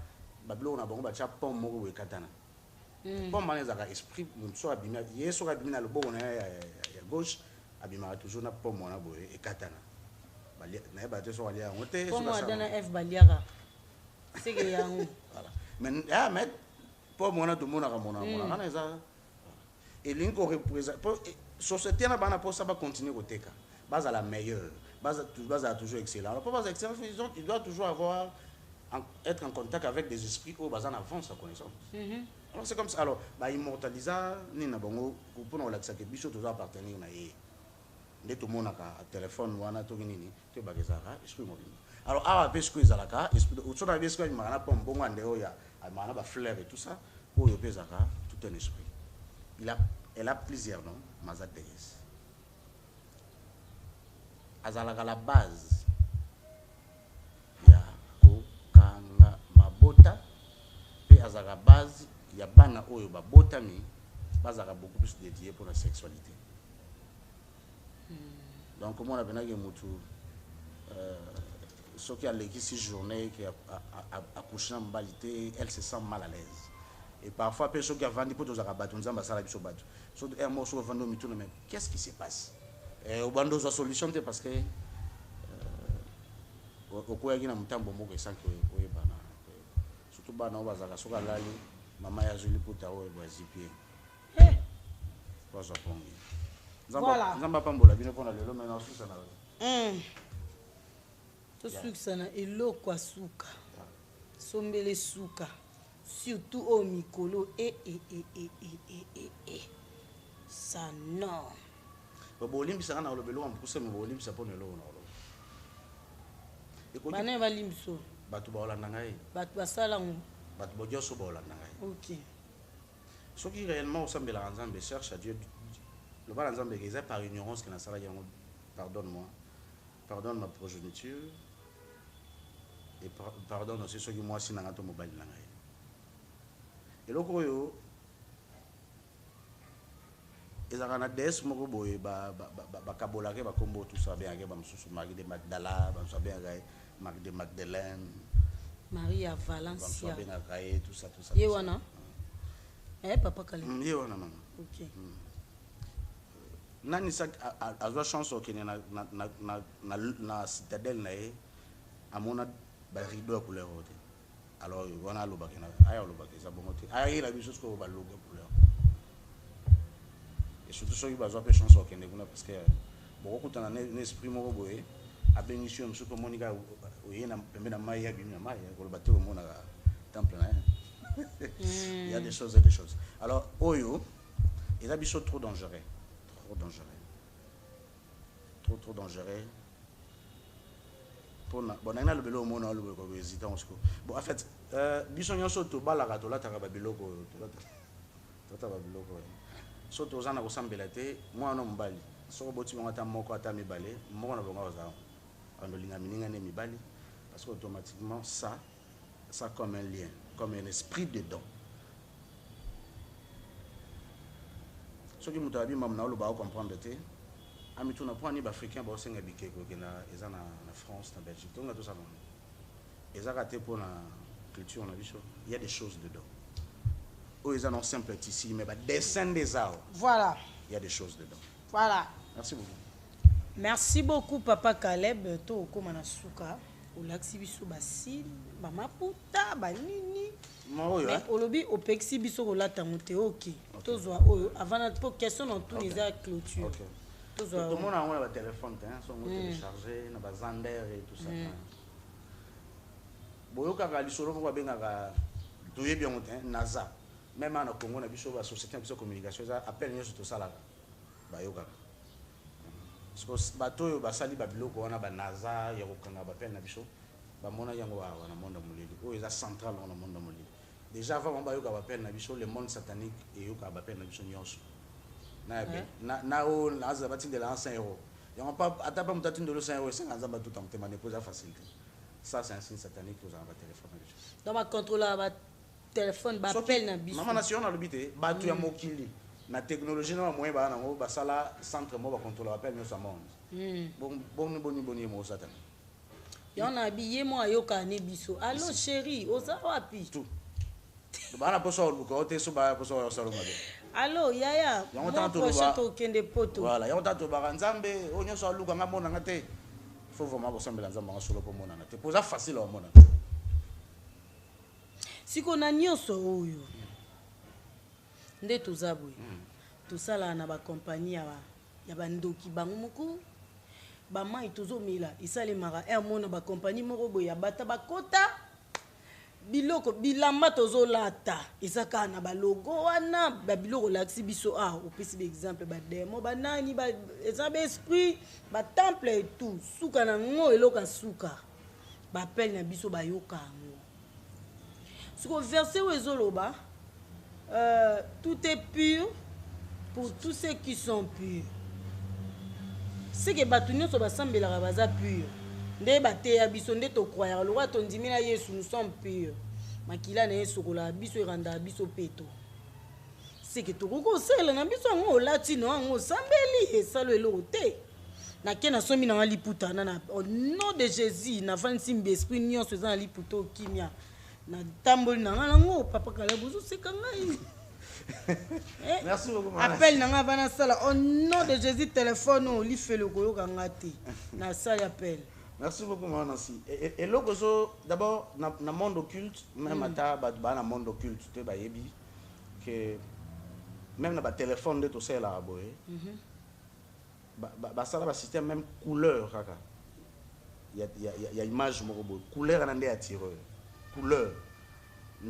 bablo na bango ba cha pom moko boy katana pom maneza ka esprit so abimia yeso abimina le bon ya gauche abima toujours na pom na boy e katana balia na ba te so alia ngote so ba dana f baliaka c'est que yango voilà mais pom na to mona ka mona kana eza et l'inko représente société na bana pour ça va continuer au teka base à la meilleure base toujours excellent alors pour base excellent il doit toujours être en contact avec des esprits au bas en avance sa connaissance Alors c'est comme ça. Alors, bah immortaliser ni na bango pour nous l'accès que biso toujours appartenir na yé. Dès tout le monde a un téléphone ou un autre nini, tu vas gezara, esprit mobile. Alors ah parce que zalaka, esprit au son avis que il m'a pas bon ande oya, il m'a pas fleur et tout ça, ou yo pezaka tout un esprit. Elle a plusieurs noms, Mazateres. Azalaka la base. Ya ko kanga mabota pe azalaka base ya bana oyo ba botami bazaka beaucoup plus dédié pour la sexualité. Donc comment on a bien que mutu ce qui a l'équipe 6 journées qui a accouché en balité, elle se sent mal à l'aise. Et parfois ceux qui a vendu pour tous abattre nous amba sala biso batu. So un morceau vendu au mitou même. Qu'est-ce qui se passe? Et au bando sa solution parce que au quoi qui na mutambo moko esanki oyebana. Surtout bana bazaka soka lali mama ya zuli puta oyo bazipie. Kwa zapongi. Voilà. Nzamba pambola bino pona lelo mena susa na. To suka na eloko asuka. Sombele suka. Surtout au mikolo ça non. Bo limbisa na lobelo wa mpuse mo limbisa pona lelo na lo. Bana ba limso. Batu ba olanda ngai. Batu basala ngo. Batu bojo so ba olanda ngai. OK. Ce qui réellement au semble la Nzambe cherche à Dieu. Le bal Nzambe est par ignorance que na sala yango. Pardonne-moi. Pardonne ma progéniture. Et pardonne aussi ceux qui moi si nanga to mobile na ngai. Et loko yo ezaka na des moko boye ba kabolake ba kombo tout ça bien ba msusu Marie de Magdala ba msusu bien Marie de Magdalene Maria Valencia ba bien gaé tout ça yewana papa Kale yewana mama OK nani sa azwa chance au Kenya na citadelle na ye amona ba rideau ya couleur haute. Alors on a le bac aya le bac ça bon aya la biso ko ba logo couleur et surtout ceux qui bazwa pe chance au Kenya parce que beaucoup kutana na esprit moko boye abengi msu ko monika oyena pembe na mai ya bimya mai ko le bateau mona temple na il y a des choses et des choses. Alors oyo il a biso trop dangereux. Trop dangereux. Bon, on a le vélo au monde, on a hésitant. Bon, en fait, bisogna sotto balaka to la taraba biloko to la biloko. Sotto zana ko sambelate, moi no mbali. Soko boti ngata moko ata mibale, moko na bonga za. Ando linga mininga ne mibali parce que automatiquement ça comme un lien, comme un esprit dedans. Ce qui mutabi mamna lo ba comprendre te. Ami tout na point ni africain ba osenga bikeko ke na eza na France na Belgique donc tout ça non eza raté pour la culture na biso il y a des choses dedans oh ils en simple ici mais ba dessin des arts voilà il y a des choses dedans voilà merci beaucoup papa Caleb to koma na suka olaksi biso basil ba maputa ba nini mais olobi opexi biso kolata mote OK tozwa oyo avant pour question dans tout les clôture tout le monde a un téléphone, sont téléchargés, na Zander et tout ça. Boyoka ka lisolo ko benga doye bien NASA. Même en Congo na biso ba société de communication ça appelle nyo tout ça là. Bayoka. Parce que bato yo basali ba biloko wana ba NASA ya kokanga ba appelle na biso. Ba mona yango wa na monde molili. O eza central na monde molili. Déjà avant bayoka ba appelle na biso le monde satanique et yoka ba appelle na biso nyonso. Na o naza batinde la 100 euros. Il n'y a pas atapa mutati de 100 euros 5 ans ba tout en témoigner pour la facilité. Ça c'est un signe satanique pour avoir téléphone. Donc ba contrôler ba téléphone ba appel na biso. Maman nation na lobité ba tu ya mokili. Na technologie na moyen ba na ngo ba sala centre mo ba contrôler appel no sa monde. Boni mo satan. Ya na biye mo ayoka ne biso. Allô chérie, oza wapi? Tout. Ba na poso lu ko te so ba poso ya salonga. Allô yaya, moi prochain tokende poto. Voilà, yango tato ba nzambe onyo so luka ngamona ngate. Faut vraiment bosambela nzambe ngasolo po mona na te. Poza facile o mona. Siko na nyonso oyo. Nde tozabwe. Tosala na ba compagnie ya bandoki bango moko. Ba mai tozomela, isale mara mona ba compagnie moko boya bata bakota. biloko bilamba tozolata ezaka na balogo wana babiloko lakisi biso opesi exemple bademo banani eza baesprit batemple et tout suka nango eloko suka bapele na biso bayoka yango siko verset oyo ezoloba tout est pur pour tous ceux qui sont purs seke bato nyonso basambelaka baza pur nde bateya biso nde tokroyaka lokwa tondimi na yesu nous sommes purs makila na ye sokolaka biso erandaka biso peto seke tokoki osala na biso yango olati no yango osambeli esalo eloko te nake na somi nanga liputa na au nom de jésus nafandisi mbesprit nyonso eza na liputa okimia na tamboli nanga nango papa kala bozoseka ngai Merci beaucoup. Appelle nanga bana sala au nom de Jésus téléphone au li fait le koyoka ngati na ça appelle. Merci beaucoup Nancy. Et logozo d'abord na monde occulte même ata ba na monde occulte te ba yebi que même na ba téléphone de to c'est la boye. Ba sala ba système même couleur kaka. Il y a image moko boye couleur na ndé attireur. Couleur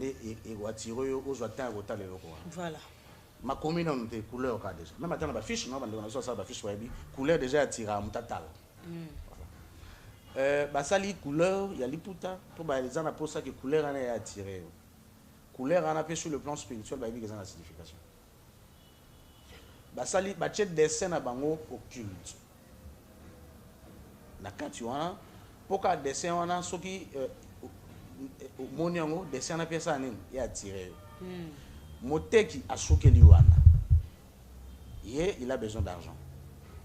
et attiré aux atteints au talent local. Voilà. Ma commune on des couleurs déjà. Même attends la fiche non, on a ça la fiche web. Couleur déjà attiré à mutatal. Bah ça les couleurs, il y a les puta pour bah les gens pour ça que couleur en est attiré. Couleur en a sur le plan spirituel bah il y a la signification. Bah ça les bah chez dessin à bango occulte. Na quand tu vois pour qu'un dessin on a ce qui moni yango dessin na pesa nini ya attiré moteki asukeli wana il a besoin d'argent,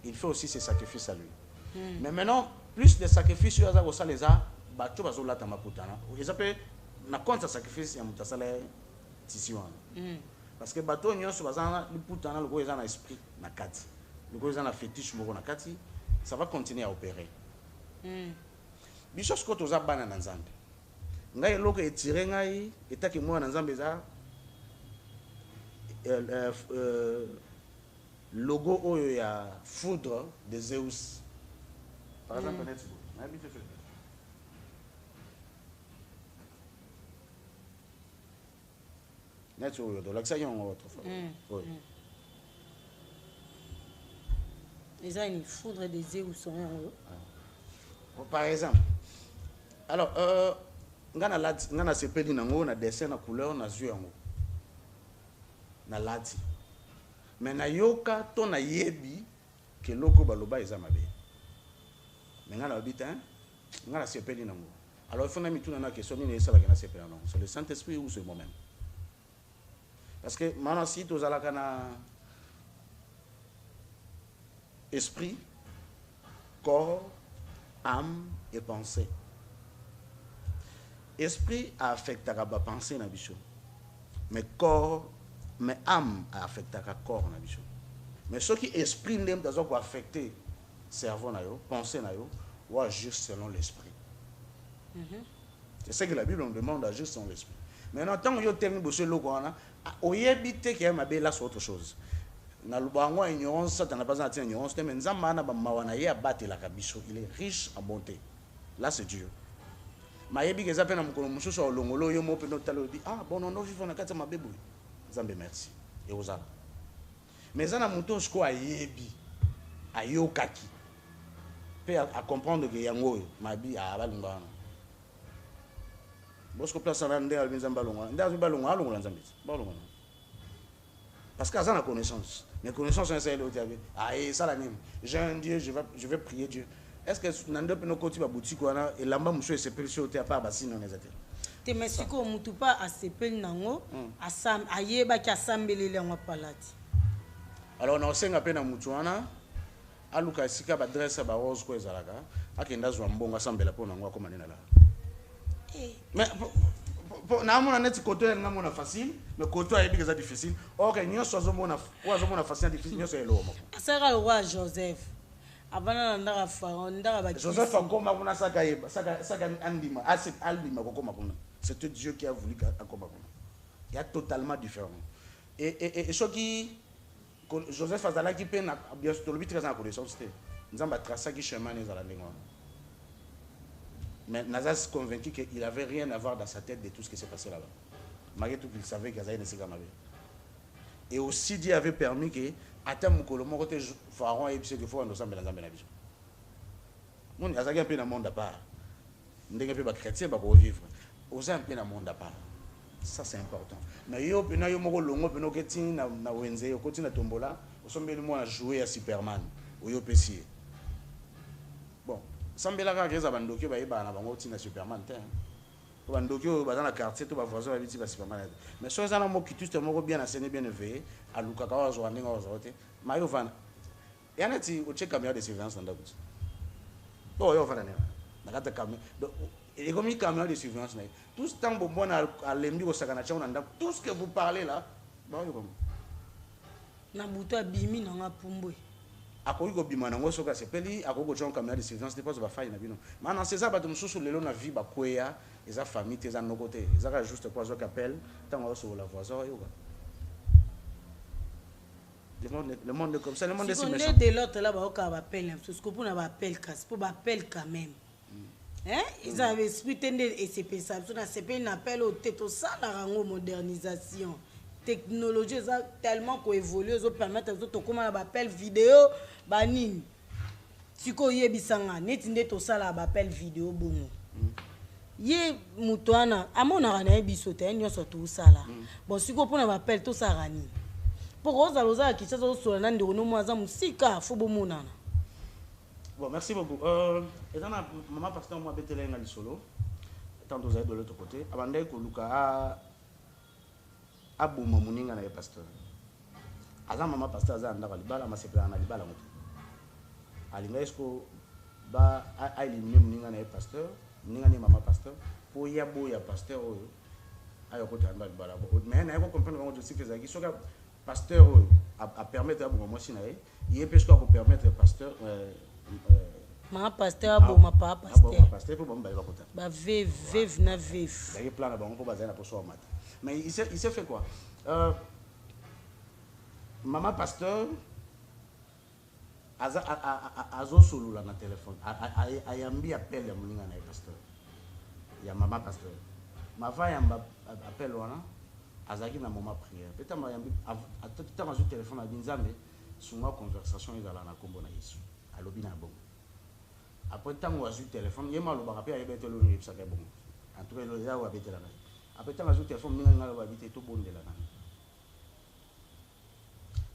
il fait aussi ses sacrifices à lui. Mais maintenant plus de sacrifices sur ça ça les a bato bazolata maputana ils appellent na compte sacrifice ya mutasala tisi wana parce que bato nyonso bazana liputana loko eza na esprit na kati loko eza na fétiche moko na kati ça va continuer à opérer biso skoto za bana na nzambe ngai eloko etire ngai etaki mwana nzambe za logo oyo ya foudre de Zeus par exemple net oyo do l'accès yon autrefois oui les a une foudre de Zeus par exemple alors ngana sepeli nango na dessin na couleur na yeux yango na lati mais na yoka to na yebi ke loko baloba eza mabe mais ngana obita ngana sepeli nango alors il faut na mituna na question ni esala kana sepeli nango c'est le Saint-Esprit ou c'est moi-même parce que maintenant si to zala kana esprit corps âme et pensée. Esprit a affecté la pensée na bicho, mais corps, mais âme a affecté le corps na bicho. Mais ce qui esprit n'aime dans quoi affecter cerveau na yo, pensée na yo, ou agir selon l'esprit. C'est ce que la Bible nous demande d'agir selon l'esprit. Maintenant tant que yo termine bosser lo kwana, oyebite que ma belle c'est autre chose. Na lubango ignorance ça n'a pas à dire ignorance, mais nzamba na ba mawana ye abattre la kabiso, il est riche en bonté. Là c'est Dieu. Mayebi ke zapena mukolo mususu olongolo yo mo peno talo di bon non vivons na kati mabebo Nzambe merci et ozala mais zana muto sko ayebi ayokaki pe à comprendre que yango mabi abalunga bosko place na ndé al Nzambe balunga ndé balunga alunga Nzambe balunga parce que ça na connaissance mais connaissance c'est le diable ça la même j'ai un Dieu je vais prier Dieu. Est-ce que nando peno koti ba boutique wana elamba muso esepeli so te pa basino nezate te mesiko mutu pa asepeli nango asam ayeba ki asambelele ngwa palati alors na osenga pe na mutu wana aluka sika ba adresse ba rose ko ezalaka akenda zwa mbongo asambela po nango akoma nena la mais na mona net koto nga mona facile mais koto ayebi que ça difficile OK nyoso azomona facile difficile nyoso elomo asaka le roi Joseph abana ndaka pharaon ndaka ba Joseph akoma kuna saka andima aset aldima kokoma kuna c'est Dieu qui a voulu akoma kuna il y a totalement différent et ce qui Joseph azala ki pe na bien sûr le but très en connaissance te nzamba traça ki chemin ezala ndengwa Mais Nazas convaincu qu'il n'avait rien à voir dans sa tête de tout ce qui s'est passé là-bas. Malgré tout qu'il savait qu'il y avait une séquence. Et aussi Dieu avait permis que attends mon colomo côté pharaon et puis que faut nous ensemble dans la maison. Mon azaki un peu dans le monde à part. Ndenge pe ba chrétien ba ko vivre. Osa un peu dans le monde à part. Ça c'est important. Mais yo pe na yo moko longo pe no ketini na wenze yo koti na tombola, osombeli mo na jouer à Superman. Oyo pesi. Bon, sambela ka keza bandoki ba yeba na bango tina Superman te. Bandoki ba dans la quartier to ba voisin ba biti ba Superman. Mais so za na mo kitu te moko bien assené bien éveillé, aluka ka wazo ndinga wazo te. Mayo vana. Yana ti o check caméra de surveillance dans ndakuti. Oh yo vana ne. Na kata caméra. Et comme il caméra de surveillance là, tout ce temps bon à lembi ko sakana cha on tout ce que vous parlez là, ba yo comme. Na buto abimi na nga pumbwe. Akoki ko bima nango soka sepeli akoko chon caméra de surveillance te pas ba faille na bino. Maintenant c'est ça ba dum susu lelo na vie ba kweya, eza famille te za no côté. Eza ka juste quoi zo appel, tant on sur la voisin yo quoi. Le monde est comme ça, le monde est si méchant. Si on est de l'autre là ba ka ba appel, parce que pour na ba appel casse, pour ba appel quand même. Hein? Ils avaient expliqué et c'est ça, c'est pas un appel au tête au ça la modernisation. Technologie ça tellement qu'évolue, ça permet à tout comment on appelle vidéo banine. Si ko yebisanga net ndeto ça la appel vidéo bongo. Ye mutuana amona na bisote nyoso tout ça là. Bon si ko pona appel tout ça rani. Pour oza loza ki ça so na ndeko no mwaza musika fo bomonana. Bon, merci beaucoup. Étant maman pasteur moi betele ngali solo. Tant vous êtes de l'autre côté, abandai ko luka a boma muninga na pasteur. Aza maman pasteur aza ndaka libala masepela na libala moto. Alinga esko ba a eliminer muninga na pasteur, muninga ni maman pasteur po ya boya pasteur oyo ayo ko tanda libala. Mais na ko comprendre comment je sais que zaki soka pasteur oyo a permettre à boma moi sinae, il peut ko permettre pasteur ma pasteur abo ma papa pasteur pasteur pour bomba ba kota ba vev na vev il y a plan na bango pour bazana pour so mat mais il s'est fait quoi maman pasteur azo solo là na téléphone ayambi appel ya mulinga na pasteur ya maman pasteur ma va yamba appel wana azaki na moment prière peut-être ma yambi atata ma téléphone a binzambe sur conversation ezala na kombo na Yesu alobi na bon. Après tant que j'ai téléphone, il y a mal au bar après il y a bête le nuit ça fait bon. En tout cas il y a habité là. Après tant que j'ai téléphone, il y a habité tout bon de là.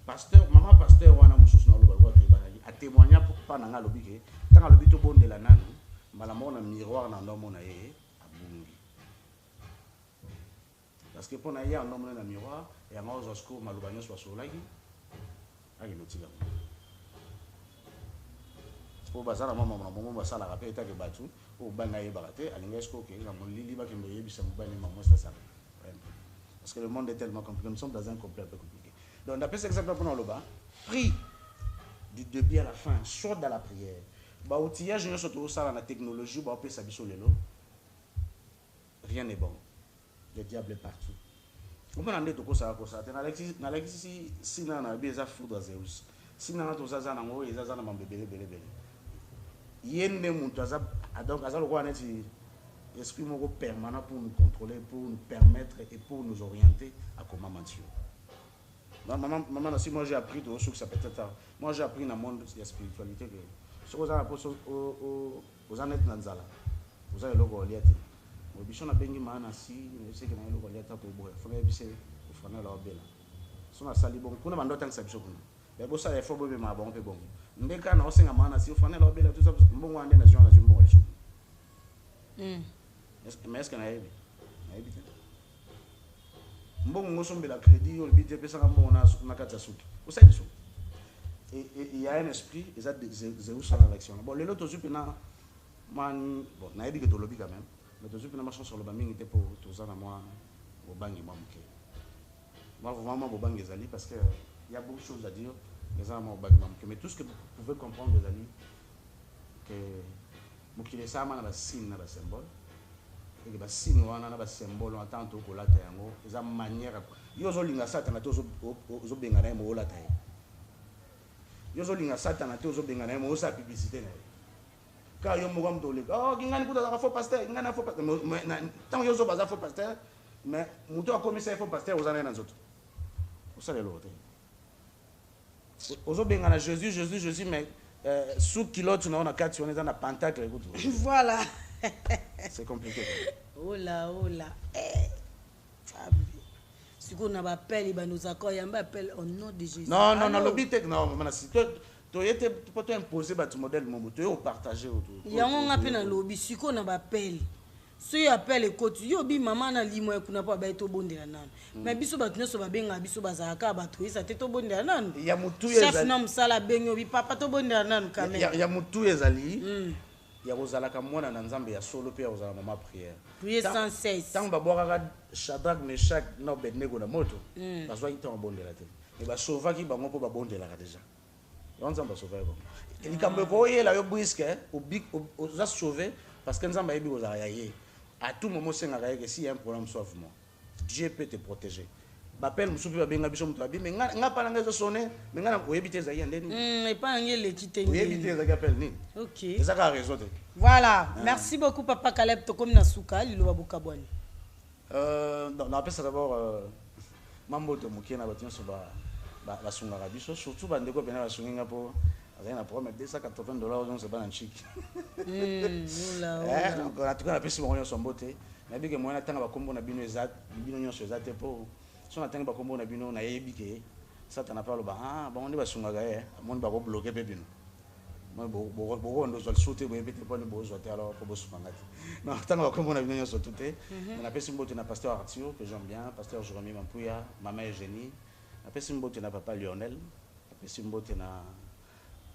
Pasteur, maman pasteur wana mususu na loba kwa kibana a témoigner pour pas na lobi ke tant que lobi tout bon de là nanu, mala mona miroir na ndomo na ye abungi. Parce que pour na ye ndomo na miroir et en ozo sko malubanyo so solaki. Aki lotiga. Pour bazala maman maman basala rappel ta ke batu o bana ye barate alinga esko ke na molili ba ke mboye bisa mbani maman ça parce que le monde est tellement compliqué, nous sommes dans un complet un peu compliqué. Donc d'après cet exemple pour nous là-bas, prie du début à la fin, soit dans la prière. Ba outillage nous surtout ça la technologie ba peut s'habiller lelo. Rien n'est bon. Le diable est partout. On peut ande to ko ça na Alexis si na beza foudre Zeus. Si na to zaza na ngo ezaza na mambebele bele. Yende muntu aza donc aza le roi neti esprit moko permanent pour nous contrôler, pour nous permettre et pour nous orienter à comment mentir. Maman, si moi j'ai appris tout ce que ça peut être, moi j'ai appris dans le monde de la spiritualité que ce que vous avez appris aux années de Nanzala, vous avez le Goliath. Au bichon a bengi mana si, je sais que le Goliath pour boire, il faut que vous fassiez la belle. Si on a sali bon, qu'on a mandé tant que ça bichon. Mais bon ça il faut boire ma bon peu bon. Ndeka na osenga mana si, vous fassiez la belle tout ça, bon on a des nations na jumbo les choses. Est-ce qu'on a aimé? Mbongo ngosombe la crédit, on bidé pesa kama on a katasuki. Vous savez ça. Et il y a un esprit, ils ont zéro sur l'action. Bon, les autres aussi pena man bon, na ebi que to lobby quand même. Mais to supina marche sur le banking était pour tout ça na moi au bangi moi muke. Moi vraiment au bangi zali parce que il y a beaucoup de choses à dire les gens au bangi moi muke. Mais tout ce que vous pouvez comprendre les amis que mukile sama na ba signe na ba symbole. Et que signe wana na ba symbole en tant que kolata yango eza manière yo zo linga satana to zo benga na mo lata ye yo zo linga satana to zo benga na mo sa publicité na Quand il y a un moment où il y a un faux pasteur, il y a un faux pasteur. Tant qu'il y a un faux pasteur, mais il a commis un faux pasteur aux années dans autres. Vous savez l'autre. Aux autres, il y a Jésus, mais sous kilote, on a 4, on est dans la pentacle. Voilà. C'est compliqué. Oh là. Si on a appelé, il nous accords, il y a un appel au nom de Jésus. Non, le but est que non, tu peux imposer ton modèle, tu peux partager autour. Il y a un appel dans le lobby, si on a appelé. Si on appelle les côtes, il y a un maman qui a dit qu'il n'a pas été bon de la nan. Mais biso battu so ba benga biso bazaka battu ça te bon de la nan. Il y a mutu chef nom sala bengo bi papa to bon de la nan quand même. Il y a mutu ezali. Il y a Rosalaka mona na nzambe ya solo pe ya Rosala mama prière. Prière sans cesse. Tant ba boka Shadrach Meshach na Abednego na moto. Bazwa ita bon de la tête. Et ba sauva ki bango po ba bon de la déjà. On nzamba sauva ko. Il kambe ko yela yo brisque au big aux a sauvé parce que nzamba yebi Rosala yaye. À tout moment c'est que s'il y a un problème sauve-moi. Dieu peut te protéger. Bapel musupi babenga biso mutu abi mais nga pa nga zo sonner mais nga ko yebite za yende ni et pas ngel ekite ni yebite za appel ni. OK. Ça ka raison. Voilà, merci beaucoup papa Caleb to comme na suka lilo bukabwani. Non, on appelle ça d'abord mambo to mukena batino so ba sunga biso surtout bande ko bena ba sunga po azana problème $280 on se ba na chiki. Oula. Donc en tout cas la pesi mo nyonso mbote na bige mo na tanga ba kombo na bino ezat bino nyonso ezate po so na tanga ba kombo na bino na yebi ke satana parle ba bon on ba sunga ga mon ba ko bloquer pe bino moi bo ndo zo sauter bo ebete po ni bo zo te alors ko bo sunga ngati na tanga ba kombo na bino nyonso tuté na pesi mbote na pasteur Arthur que j'aime bien, pasteur Jérémie Mampuya, maman Eugénie, na pesi mbote na papa Lionel, na pesi mbote na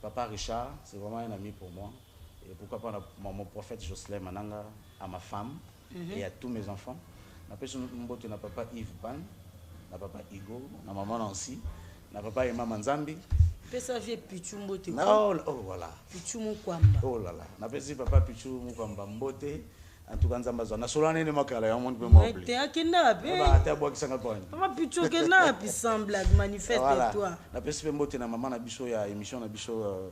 papa Richard, c'est vraiment un ami pour moi. Et pourquoi pas mon prophète Jocelyn Mananga, à ma femme et à tous mes enfants. Je suis papa Yves Ban, papa Igo, maman Nancy, papa Emma Manzambi. Pesa vie Pichu Mbote. Oh voilà. Pichu Mukwamba. Oh là là. Na pesi papa Pichu Mukwamba Mbote. En tout cas, nzamba zo. Na solane ne makala ya monde pe mobile. Mais t'es à kenda pe. Ba ta boki sanga point. Papa Pichu kenda pi sans blague manifeste-toi. Na pesi Mbote na maman na biso ya émission na biso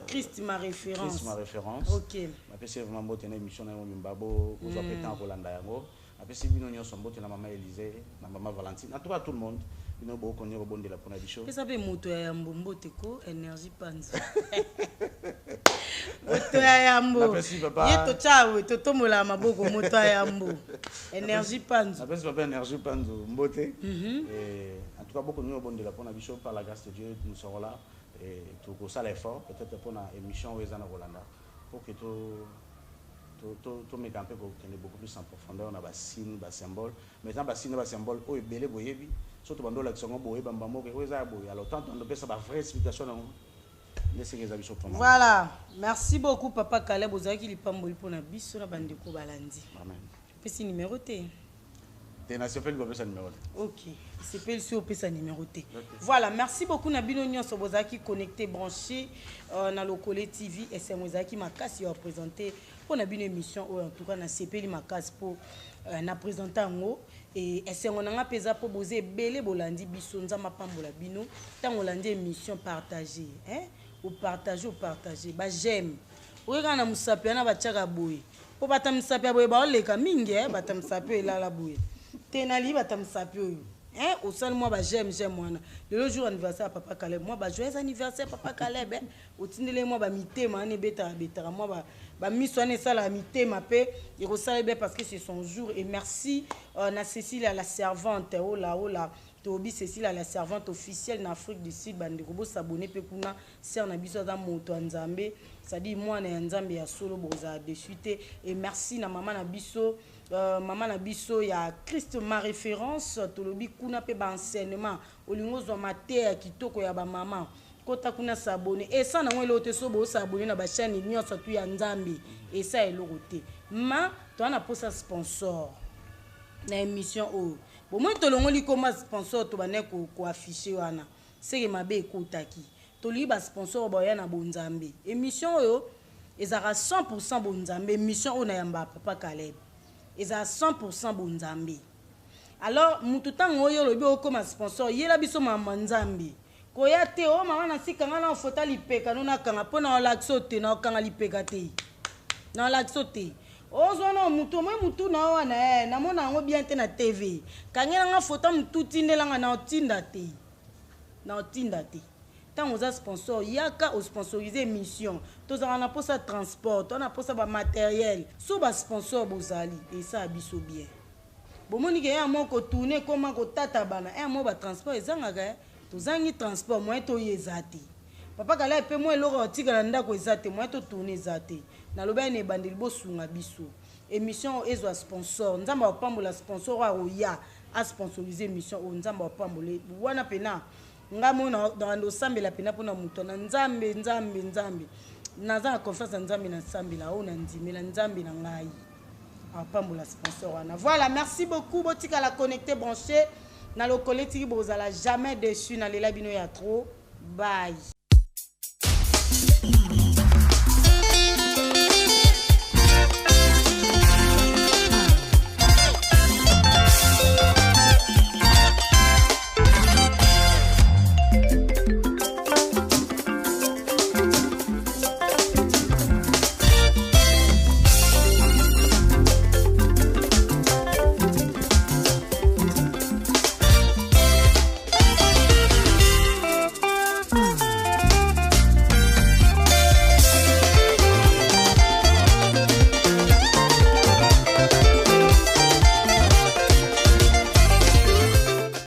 Christ ma référence. Christ ma référence. OK. Na pesi vraiment Mbote na émission na Mbabo, ko zo pétant ko landa yango. Na pesi bino nyonso Mbote na maman Élisée, na maman Valentine. En tout cas tout le monde. Bino bo konyo bo bonde la pona biso. Pesa pe moto ya Yambo Mbote ko énergie panza. Moto ya Yambo. Na pesi papa. Yeto chawe to tomola maboko moto ya Yambo. Énergie panza. Na pesi papa énergie panza Mbote. Et en tout cas beaucoup nous bonde la pona biso par la grâce de Dieu nous serons là et tout ko ça l'effort peut-être pour na émission Wezana Rolanda pour que tout me camper pour tenir beaucoup plus en profondeur na ba signe ba symbole maintenant ba signe ba symbole o ebele boyebi surtout bando la songo boye bamba moko weza boye alors tant on peut ça ba vraie explication non laissez les amis pour moi. Voilà, merci beaucoup papa Caleb ozaki lipamboli pona biso na bandeko balandi. Amen. Pesi numéro T. Nation fait le numéro. OK. C'est pas sur pesa numéro T. Voilà, merci beaucoup na bino nyonso bozaki connecté branché na Lokole TV et c'est mozaki makasi yo présenter pour na bino émission en tout cas na sepeli makasi pour na présenter ngo et c'est on nga pesa pour bozer belé bolandi biso nzama pambola bino tant olandi émission partagée hein ou partager ba j'aime oka na musapi na bachaka boye po batamsapi boye ba oleka mingi batamsapi elala boye tenali batamsapi oyo hein au seul moi ba j'aime moi le jour anniversaire papa Caleb moi ba joyeux anniversaire papa Caleb au tindele moi ba mitema ne beta moi ba misone ça la mitema pe il resale parce que c'est son jour et merci na Cécile la servante oh là Tobi Cécile la servante officielle en Afrique du Sud bande ko s'abonner pe kuna ser na biso za moto nzambe ça dit moi na nzambe ya solo boza de suite et merci na maman na biso ya Christ ma référence tolobi kuna pe ba enseignement olingo zo mate ya kitoko ya ba maman kota kuna s'abonner et ça na ngwe te so bo s'abonner na ba chaîne nyonso tu ya nzambe et ça elokote ma to na posa sponsor na émission o bon moi tolongo li comme sponsor to bane ko afficher wana c'est que mabe ekotaki to li ba sponsor boya na bonzambe émission oyo ezara 100% bonzambe émission o na yamba papa Caleb ezara 100% bonzambe alors mutu tango oyo lobi o comme sponsor yela biso mama nzambe ko ya te o mama na sikanga na fota lipeka no na kanga pona la xo te na kanga lipeka te na la sauté ozwana mutu moi mutu na wana na mona ngo bien te na TV kangela nga photo mutu tindelanga na otinda te tant oza sponsor yaka o sponsoriser émission tozanga na posa transport to na posa ba matériel so ba sponsor bozali et ça biso bien bomoni ke ya moko tourner comment ko tata bana mo ba transport ezanga tozangi transport moi to yezati papa kala pe moi eloko otikala ndako ezate moi to tourner ezate na loba ne bandeli bosunga biso émission ezwa sponsor nzamba opambola sponsor wa oya a sponsoriser émission o nzamba opambole wana pena ngamona dans sambela pena pona muto na nzambe naza confiance na nzambe na sambela o na ndimela nzambe na ngai apambola sponsor wana. Voilà, merci beaucoup botika la connecté branché na lo collectif bozala jamais déçu na lela bino ya trop. Bye.